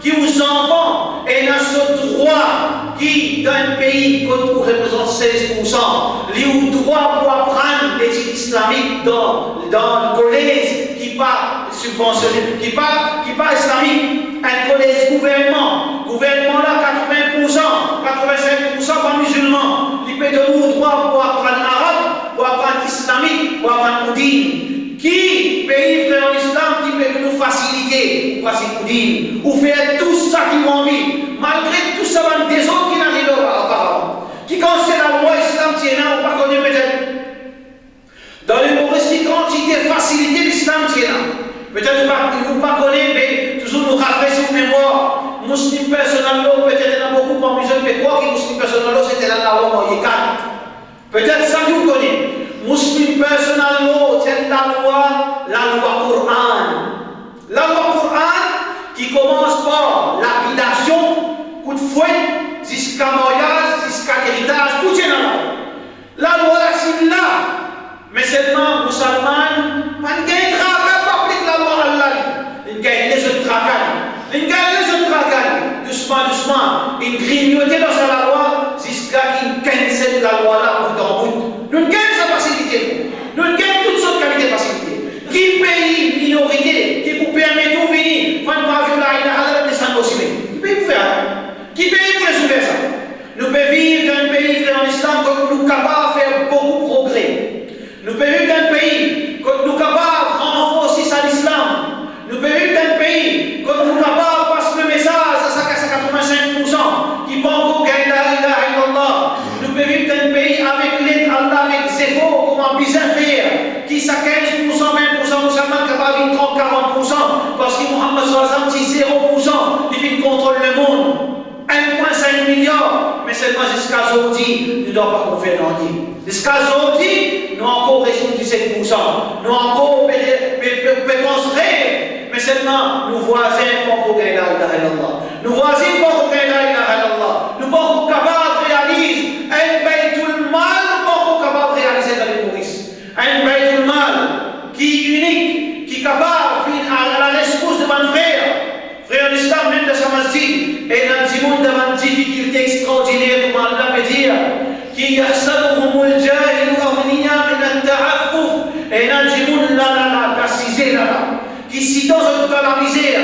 qui aux enfants et dans ce droit qui dans un pays qui représente 16%, il a le droit pour apprendre l'étude islamique dans le collège qui pas subventionné, qui pas islamique, un collège gouvernement là 80%, 85% pas musulmans, il peut donner le droit pour apprendre arabe, pour apprendre islamique, pour apprendre moudine. Qui pays frère en islam qui peut nous faciliter moudine, ou faire tout ça qui vont vivre, malgré tout ça, des autres qui n'arrivent pas auparavant. Qui quand c'est la loi islam tienne, on ne connaît peut-être. Dans les Maurice, qui quantité facilité l'islam tienne. Peut-être que vous ne connaissez pas, mais toujours nous rappeler sur mémoire. Muslim personnellement, peut-être il y en a beaucoup parmi eux, mais quoi que muslim personnellement, c'était la loi moyenne. Peut-être ça que vous connaissez. Muslim personnellement, c'est la loi Coran. La loi Coran qui commence par lapidation, coup de fouet, jusqu'à mariage, jusqu'à héritage, tout est là. La loi là, c'est là. Mais seulement, musulman, pas de travail. besoin de faire, qui ça 15%, 20% musulmans capable de 30, 40%, parce que Mohammed sallallahu dit 0%, il contrôle le monde. 1,5 milliard, mais seulement jusqu'à aujourd'hui, nous ne devons pas faire dans l'île. Jusqu'à aujourd'hui, nous avons encore raison de 17%. Nous avons encore rêve, mais seulement nos voisins ne peuvent pas gagner la ilaha illallah. Nos voisins ne peuvent pas gagner la ilaha illallah. Nous ne sommes pas capables de réaliser un baytul mal, nous ne sommes pas capables de réaliser dans les Maurice. Un baytul mal qui est unique, qui est capable à la rescousse de mon frère. Frère l'islam, même de sa masjid, et dans le monde devant une difficulté extraordinaire, comme Allah peut dire, qui yahsabuhum al-jahilu aghniya min al-ta'affuf, et dans le monde là, précisé là, qui s'y dans la misère.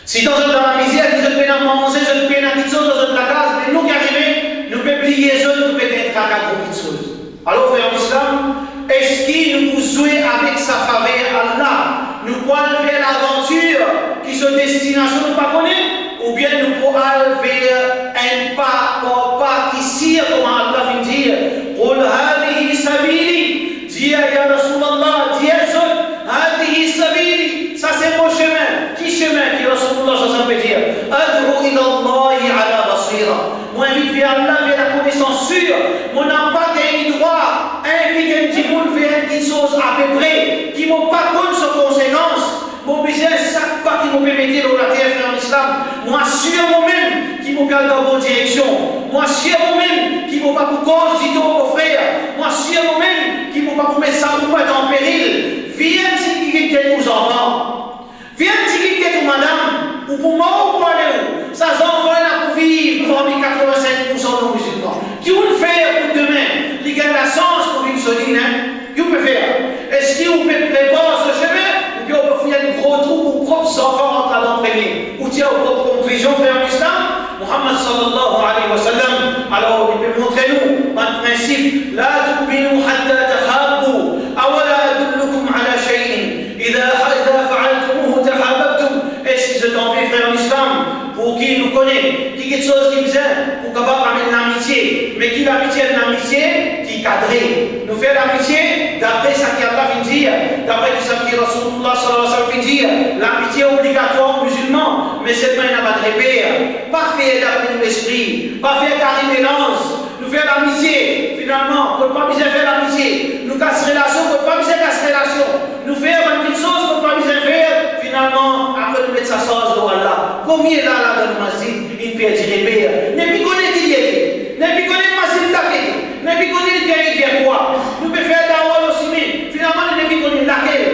Si dans la misère, ils ont peine à manger, ils ont peine à quelque chose dans la case, mais nous qui arrivons, nous pouvons plier les autres, nous pouvons être à quelque chose. Alors, frère l'islam, est-ce qu'il nous peut jouer avec sa faveur Allah? Nous pouvons faire l'aventure qui sont destination nous pas connaître, ou bien nous pouvons faire un pas qui sire, comme Allah vient dire, قُلْ هَذِهِ سَبِيلِي, dis ya Rasulallah, dis à eux, هَذِهِ سَبِيلِي, ça c'est mon chemin. Qui chemin qui Rasulullah ça veut dire? أَدْعُو إِلَى اللَّهِ عَلَى بَصِيرَةٍ. Moi invite vers Allah, vers la connaissance sûre. Moi n'a pas gagné droit. Invite un petit monde vers une petite chose à peu près, qui m'ont pas compte sur conséquence. Mon business, chaque pas qui m'ont permis dans la terre en islam. Moi sûr moi-même qui m'ont permis dans la bonne direction. Moi sûr moi-même qui m'ont pas pour cause du tout mon frère. Moi sûr moi-même qui m'ont pas pour mettre ça pour être en péril. Viens si qui est nos enfants. Viens si qui est madame. Ou pour moi ou pour aller où. Ça s'envoie là pour vivre parmi 85% de nos musulmans. Qui vont le faire pour demain? Il gagne la chance pour vivre ce dîner. Qui peut faire? Est-ce qu'on peut préparer ce chemin? Ou bien on peut faire un gros trou pour propres enfants en train d'entraîner? Ou tiens, aux propres conclusions, frère l'islam? Muhammad sallallahu alayhi wa sallam, alors il peut montrer nous un principe. La tu'minu hatta tahabbu. Awala adullukum ala shay'in. Idha fa'altumuhu tahabbtum. Est-ce que je t'envie, frère l'islam? Pour qui nous connaît, qui quelque chose qui vient, pour capable amener l'amitié, mais qui l'amitié est l'amitié qui cadrée. Nous faisons l'amitié d'après ce qu'Allah vient dire, d'après ce que Rasulullah sallallahu alayhi wa sallam vient dire. L'amitié obligatoire aux musulmans, mais cette main n'a pas de repère. Pas faire d'après l'esprit, pas faire carré mélange. Nous faisons l'amitié, finalement, pour ne pas bien faire l'amitié. Nous casse relation, pour ne pas bien casser relation. Nous faisons une petite chose, pour ne pas bien faire, finalement, après nous mettre sa sauce dans Allah. Combien là dans le masjid, il peut être repère. N'est plus connaître qui est, n'est plus connaître masjid laquelle, n'est plus connaître qui est quoi. Nous pouvons faire d'awa aussi, mais finalement, n'est plus connaître laquelle.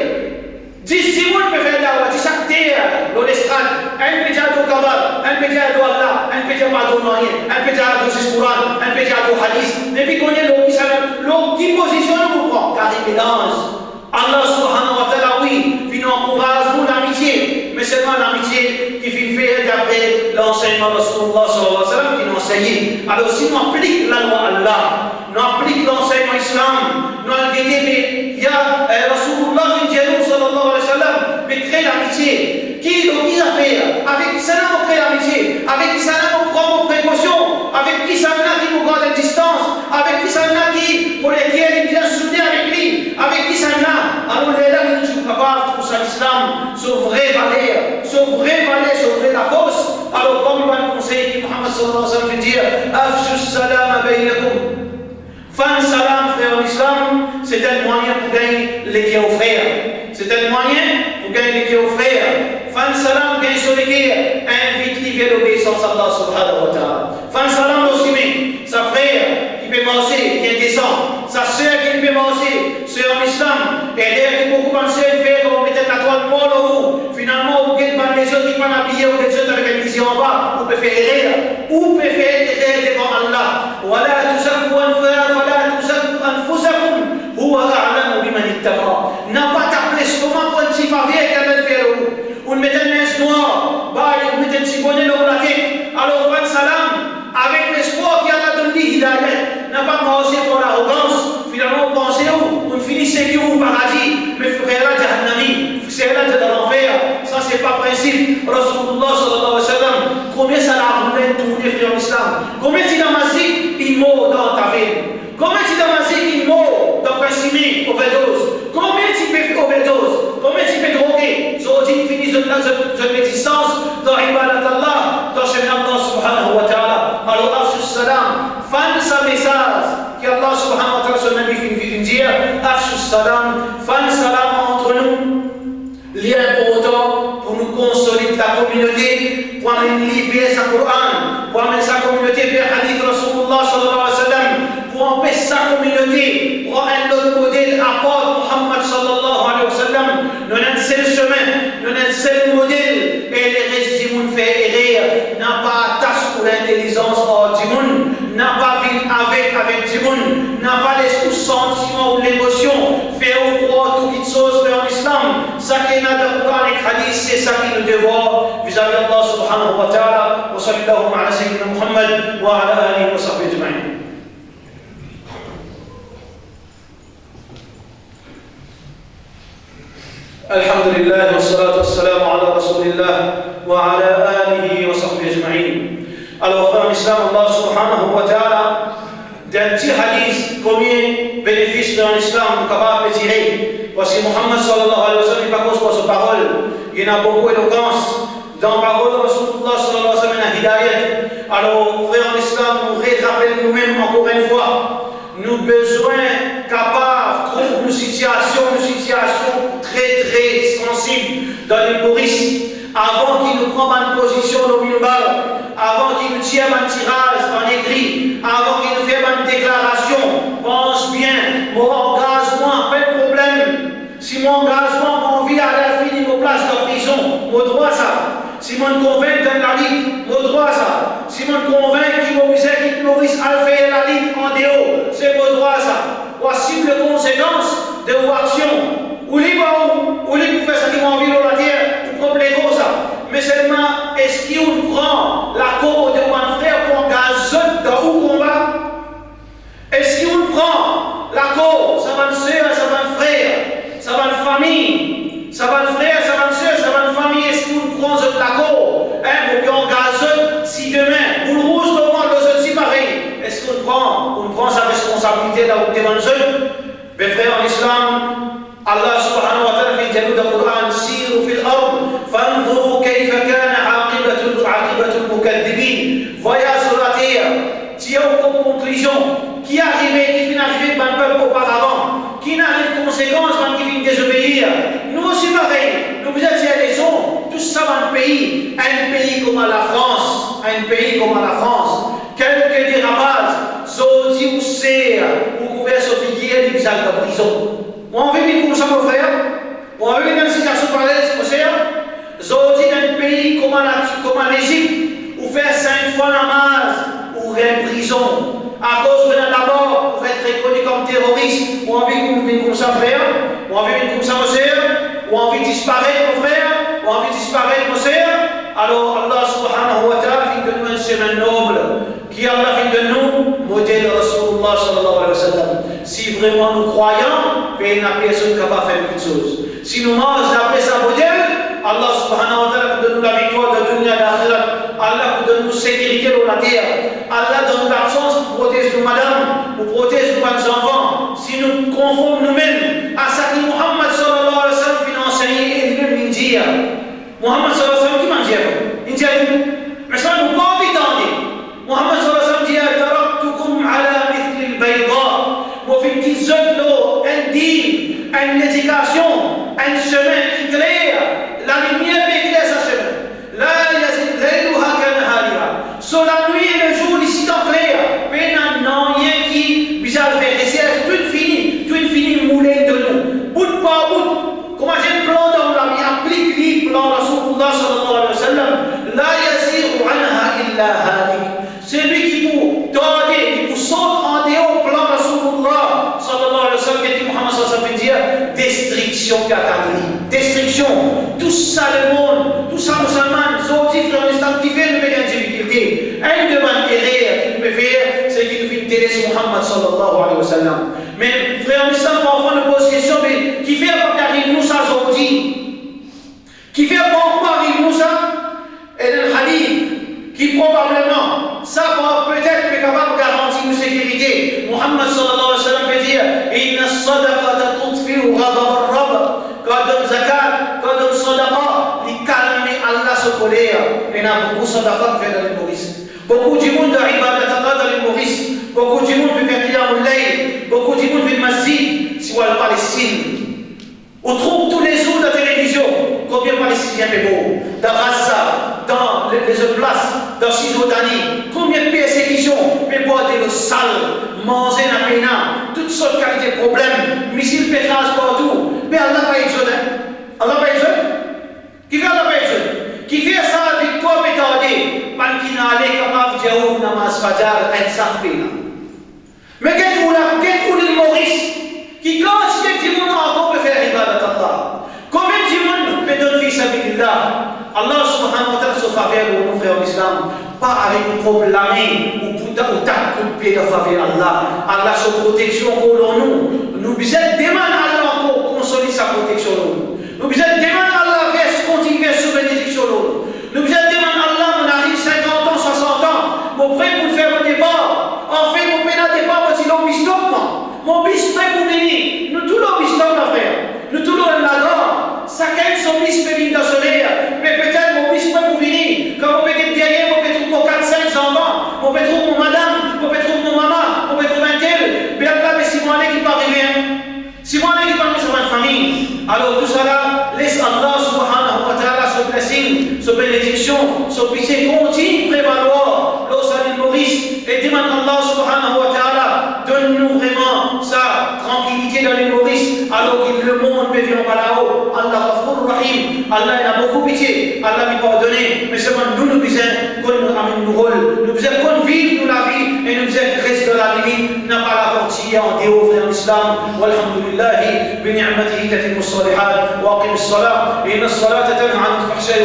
10 secondes peut faire d'awa, 10 chaque terre, dans l'estrade, un peut dire au Kabal, un peut dire à Allah, un peut dire à rien, un peut dire à Coran, un peut dire à hadith, n'est plus connaître l'autre qui position nous prend, car il mélange. Allah subhanahu wa ta'ala, oui, il encourage nous l'amitié, mais seulement l'amitié qui fait faire d'après l'enseignement de Rasulullah sallallahu alayhi wa sallam qui nous enseigne. Alors si nous appliquons la loi Allah, nous appliquons l'enseignement islam, nous allons dire, mais il y a Rasulullah sallallahu alayhi wa sallam, mais crée l'amitié. Qui a fait? Avec qui ça n'a pas créé l'amitié? Avec qui ça n'a pas prendre vos précautions? Avec qui ça n'a qui nous garde à distance? Avec qui ça n'a qui, pour lesquels il vient se soutenir avec lui? Avec qui ça n'a? Alors là, nous sommes capables de trouver l'islam, sur vraie valeur, sur vraie la fausse. Alors, comme il va nous conseiller, Muhammad sallallahu alayhi wa sallam dit, Afshu salam bainakum. Fan salam, frère en islam, c'est un moyen pour gagner les liens aux frères. C'est un moyen pour gagner les liens aux frères. Fan salam, gagner sur les guerres, invite vers l'obéissance à Allah subhanahu wa ta'ala. Fan salam aussi, mais sa frère qui peut manger, qui est décent, sa soeur qui peut manger, soeur en islam, et l'air qui beaucoup penser faire, on mettait la toile molle au bout. Finalement, vous pouvez pas les autres qui peuvent habiller ou les autres avec une vision en bas, vous pouvez faire rire, ou pouvez faire rire devant Allah. Voilà, tout ça pour un frère. N'a pas t'appeler comment pour un petit faveur qui a fait le ou mettre un linge noir, ou mettre un petit bonnet dans la tête. Alors, fan salam, avec l'espoir qu'il y a dans le lit, n'a pas mangé pour l'arrogance. Finalement, pensez où on finissait au paradis, mais frère là, Jahannami, frère là, dans l'enfer. Ça, c'est pas principe. Rasulullah sallallahu alayhi wa sallam, combien ça l'a roulé tourner, frère en islam? Combien de Damazik il meurt dans ta ville? Combien de Damazik il meurt dans Kassimi, overdose? Combien de peux faire overdose? Combien de peux droguer? Aujourd'hui, finissent de l'existence dans Ibadat Allah, dans Chemin Allah subhanahu wa ta'ala. Alors, Afshus Salam, fin de sa message, qu'Allah subhanahu wa ta'ala se met fin dire, Afshus Salam, fin de salam entre nous. Lien important pour nous consolider la communauté, pour amener vers sa Coran, pour amener sa communauté vers Hadith Rasulullah sallallahu alayhi wa sallam, pour empêcher sa communauté, pour un autre modèle à part Muhammad sallallahu alayhi wa sallam. Nous avons un seul chemin, nous avons un seul modèle, et les restes du monde fait errer, n'a pas tâche pour l'intelligence du monde, n'a pas vie avec du monde, n'a pas les sentiments ou l'émotion, faire ou croire toutes les choses en islam. Ça qui est dans le Coran et le Hadith, c'est ça qui nous dévoile vis-à-vis d'Allah subhanahu wa ta'ala. Wa sallallahu ala sayyidina Muhammad wa ala alihi wa sahbihi ajma'in. Alhamdulillah wa salatu wa salam ala rasulillah wa ala alihi wa sahbihi ajma'in. Alors frère en islam, Allah subhanahu wa ta'ala, d'un petit hadith, combien bénéfices dans l'islam nous capables de tirer. Voici Muhammad sallallahu alayhi wa sallam, il n'est pas cause pour sa parole, il y a beaucoup d'éloquence. Dans la parole de Rasulullah sallallahu alayhi wa sallam, il y a hidayat. Alors frère en islam, nous rappelons nous-mêmes encore une fois, nous avons besoin capables, trouver une situation très très sensible dans les Maurice, avant qu'il nous prenne une position au minbar, avant qu'il nous tire un tirage en écrit, avant qu'il nous fasse une déclaration, pense bien, mon engagement, pas de problème. Si mon engagement, mon vie à la fin, mon place de prison, mon droit ça. Si mon convainc dans la ligne, mon droit ça. Si mon convainc qu'il Maurice a fait la ligne en déo, c'est mon droit ça. Voici les conséquences de vos actions. Ou libre pour faire ça qui m'a envie de la terre, ou problème comme ça. Mais seulement, est-ce qu'il prend la cause de mon frère pour engager dans le combat? Est-ce qu'il prend la cause, ça va une soeur, ça va un frère, ça va une famille, ça va un frère, ça va une soeur, ça va une famille, est-ce qu'il prend la cause? Pour engager, si demain, vous le rouge demande aux autres si pareil, est-ce qu'on prend sa responsabilité d'avoir devant les autres? Mes frères en islam, Allah subhanahu wa ta'ala في جنود القرآن سيروا في الأرض فانظروا كيف كان عاقبة المكذبين. Voyage sur la terre, tirons comme conclusion qui arrivait, qui vient arriver par un peuple auparavant, qui n'arrive conséquence par qui vient désobéir. Nous aussi pareil, nous vous êtes à raison, tout ça dans un pays comme la France, quelques dérapages, zodi ou serre, ou couvert sur figuier, des salles de prison. On veut dire comme ça, mon frère. On veut dire dans une situation pareille, c'est possible. Zodi dans un pays comme l'Égypte, où faire 5 fois namaz, ou en prison. À cause de d'abord, pour être reconnu comme terroriste. On veut dire comme ça, frère. On veut dire comme ça, mon frère. On veut disparaître, mon frère. On veut disparaître, mon frère. Alors, Allah subhanahu wa ta'ala fait de nous un chemin noble. Qui Allah fait de nous, modèle de Rasulullah sallallahu alayhi wa sallam. Si vraiment nous croyons, il n'y a personne qui va faire quelque chose. Si nous mangeons d'après sa modèle, Allah subhanahu wa ta'ala donne nous la victoire de dunya et d'akhirat. Allah donne nous sécurité dans la terre. Allah donne l'absence pour protéger nos madames, pour protéger nos enfants. Si nous conformons nous-mêmes à ce que Muhammad sallallahu alayhi wa sallam a enseigné et lui-même dit. Muhammad sallallahu alayhi wa sallam qui m'a dit? Il dit, mais ça nous pas envie d'entendre. Muhammad sallallahu alayhi wa sallam dit, taraktukum ala mithli al-bayda. Moi, je dis un din, une éducation, un chemin qui clair, la lumière est claire, sa chemin. La yazid layluha kanahariha. Sur la nuit et le jour, ici dans clair, mais non, rien qui bizarre faire. Et c'est tout fini, moulé de nous. Bout par bout. Comment j'ai le plan dans la vie, applique le plan Rasulullah sallallahu alayhi wa sallam. La yaziru anha illa hadik. C'est lui qui vous donne, qui vous saute en dehors au plan Rasulullah sallallahu alayhi wa sallam, qui dit Muhammad sallallahu alayhi wa sallam, dire destruction qui a terminé. Destruction. Tout ça le monde, tout ça musulman, zoti frère l'islam qui fait une belle difficulté. Un demande erreur qu'il peut faire, c'est qu'il fait délaisser Muhammad sallallahu alayhi wa sallam. Mais frère l'islam, parfois nous pose question, mais qui fait pour qu'arrive nous ça zoti? Qui fait pourquoi arrive nous ça? Et le hadith qui probablement ça peut-être est capable de garantir une sécurité. Muhammad sallallahu alayhi wa sallam peut dire inna sadaqata tudfi'u ghadab ar-rabb. Quand on zakat, quand on sadaqa, il calme Allah se colère. Il y a beaucoup de sadaqa fait dans les Maurice. Beaucoup de monde arrive à dans les Maurice. Beaucoup de monde peut faire qiyamul layl. Beaucoup de monde fait le masjid. Si vous allez en Palestine, on trouve tous les jours dans la télévision combien de Palestiniens sont morts. Dans Gaza, dans les autres places, dans Cisjordanie, combien de persécutions, mais boire de l'eau sale, manger la peine, toutes sortes de qualités de problèmes, missiles pétrage partout. Mais Allah n'a pas besoin. Allah n'a pas besoin. Qui fait Allah n'a pas besoin? Qui fait ça avec toi, mais t'as parce qu'il n'a allé capable de dire où namaz fajar et safina. Mais qu'est-ce que le Maurice qui quand il dit mon encore peut faire ibadat Allah. Combien de monde peut donner fils à Allah? Allah subhanahu wa ta'ala se faveur de nos frères en islam, pas avec un problème ou tac coup de pied de faveur Allah. Allah sa protection pour nous. Nous besoin demander à Allah encore consolider sa protection. Nous besoin demander à Allah vers continuer sa bénédiction. Nous besoin demander à Allah on arrive 50 ans, 60 ans, mon frère pour faire un départ. En fait, mon père n'a départ parce qu'il a mis stop. Mon bis prêt pour venir. Nous tous nos bis stop à faire. Nous tous nos là-dedans. Chacun son bis peut venir dans ce l'air. Mais peut-être mon bis prêt pour venir. Quand on peut être derrière, on peut trouver mon 4-5 enfants. On peut trouver mon madame. On peut trouver mon maman. On peut trouver un tel. Mais là, si moi qui pas arriver. Si moi qui pas arriver sur ma famille. Alors tout ça là, laisse Allah subhanahu wa ta'ala ce blessing, ce bénédiction, ce pitié continue prévaloir. Lorsqu'il Maurice et demande Allah subhanahu wa ta'ala, donne-nous vraiment sa tranquillité dans les Maurice, alors que le monde peut vivre là-haut. Allah Ghafur Rahim, Allah il a beaucoup pitié, Allah lui pardonné, mais seulement nous besoin qu'on nous amène nos rôles, nous besoin qu'on vive la vie et nous besoin rester dans la limite, n'a pas la partie en déo frère l'islam. Walhamdulillahi, bi ni'matihi tatimmu الصالحات واقم الصلاه ان الصلاه تنهى عن الفحشاء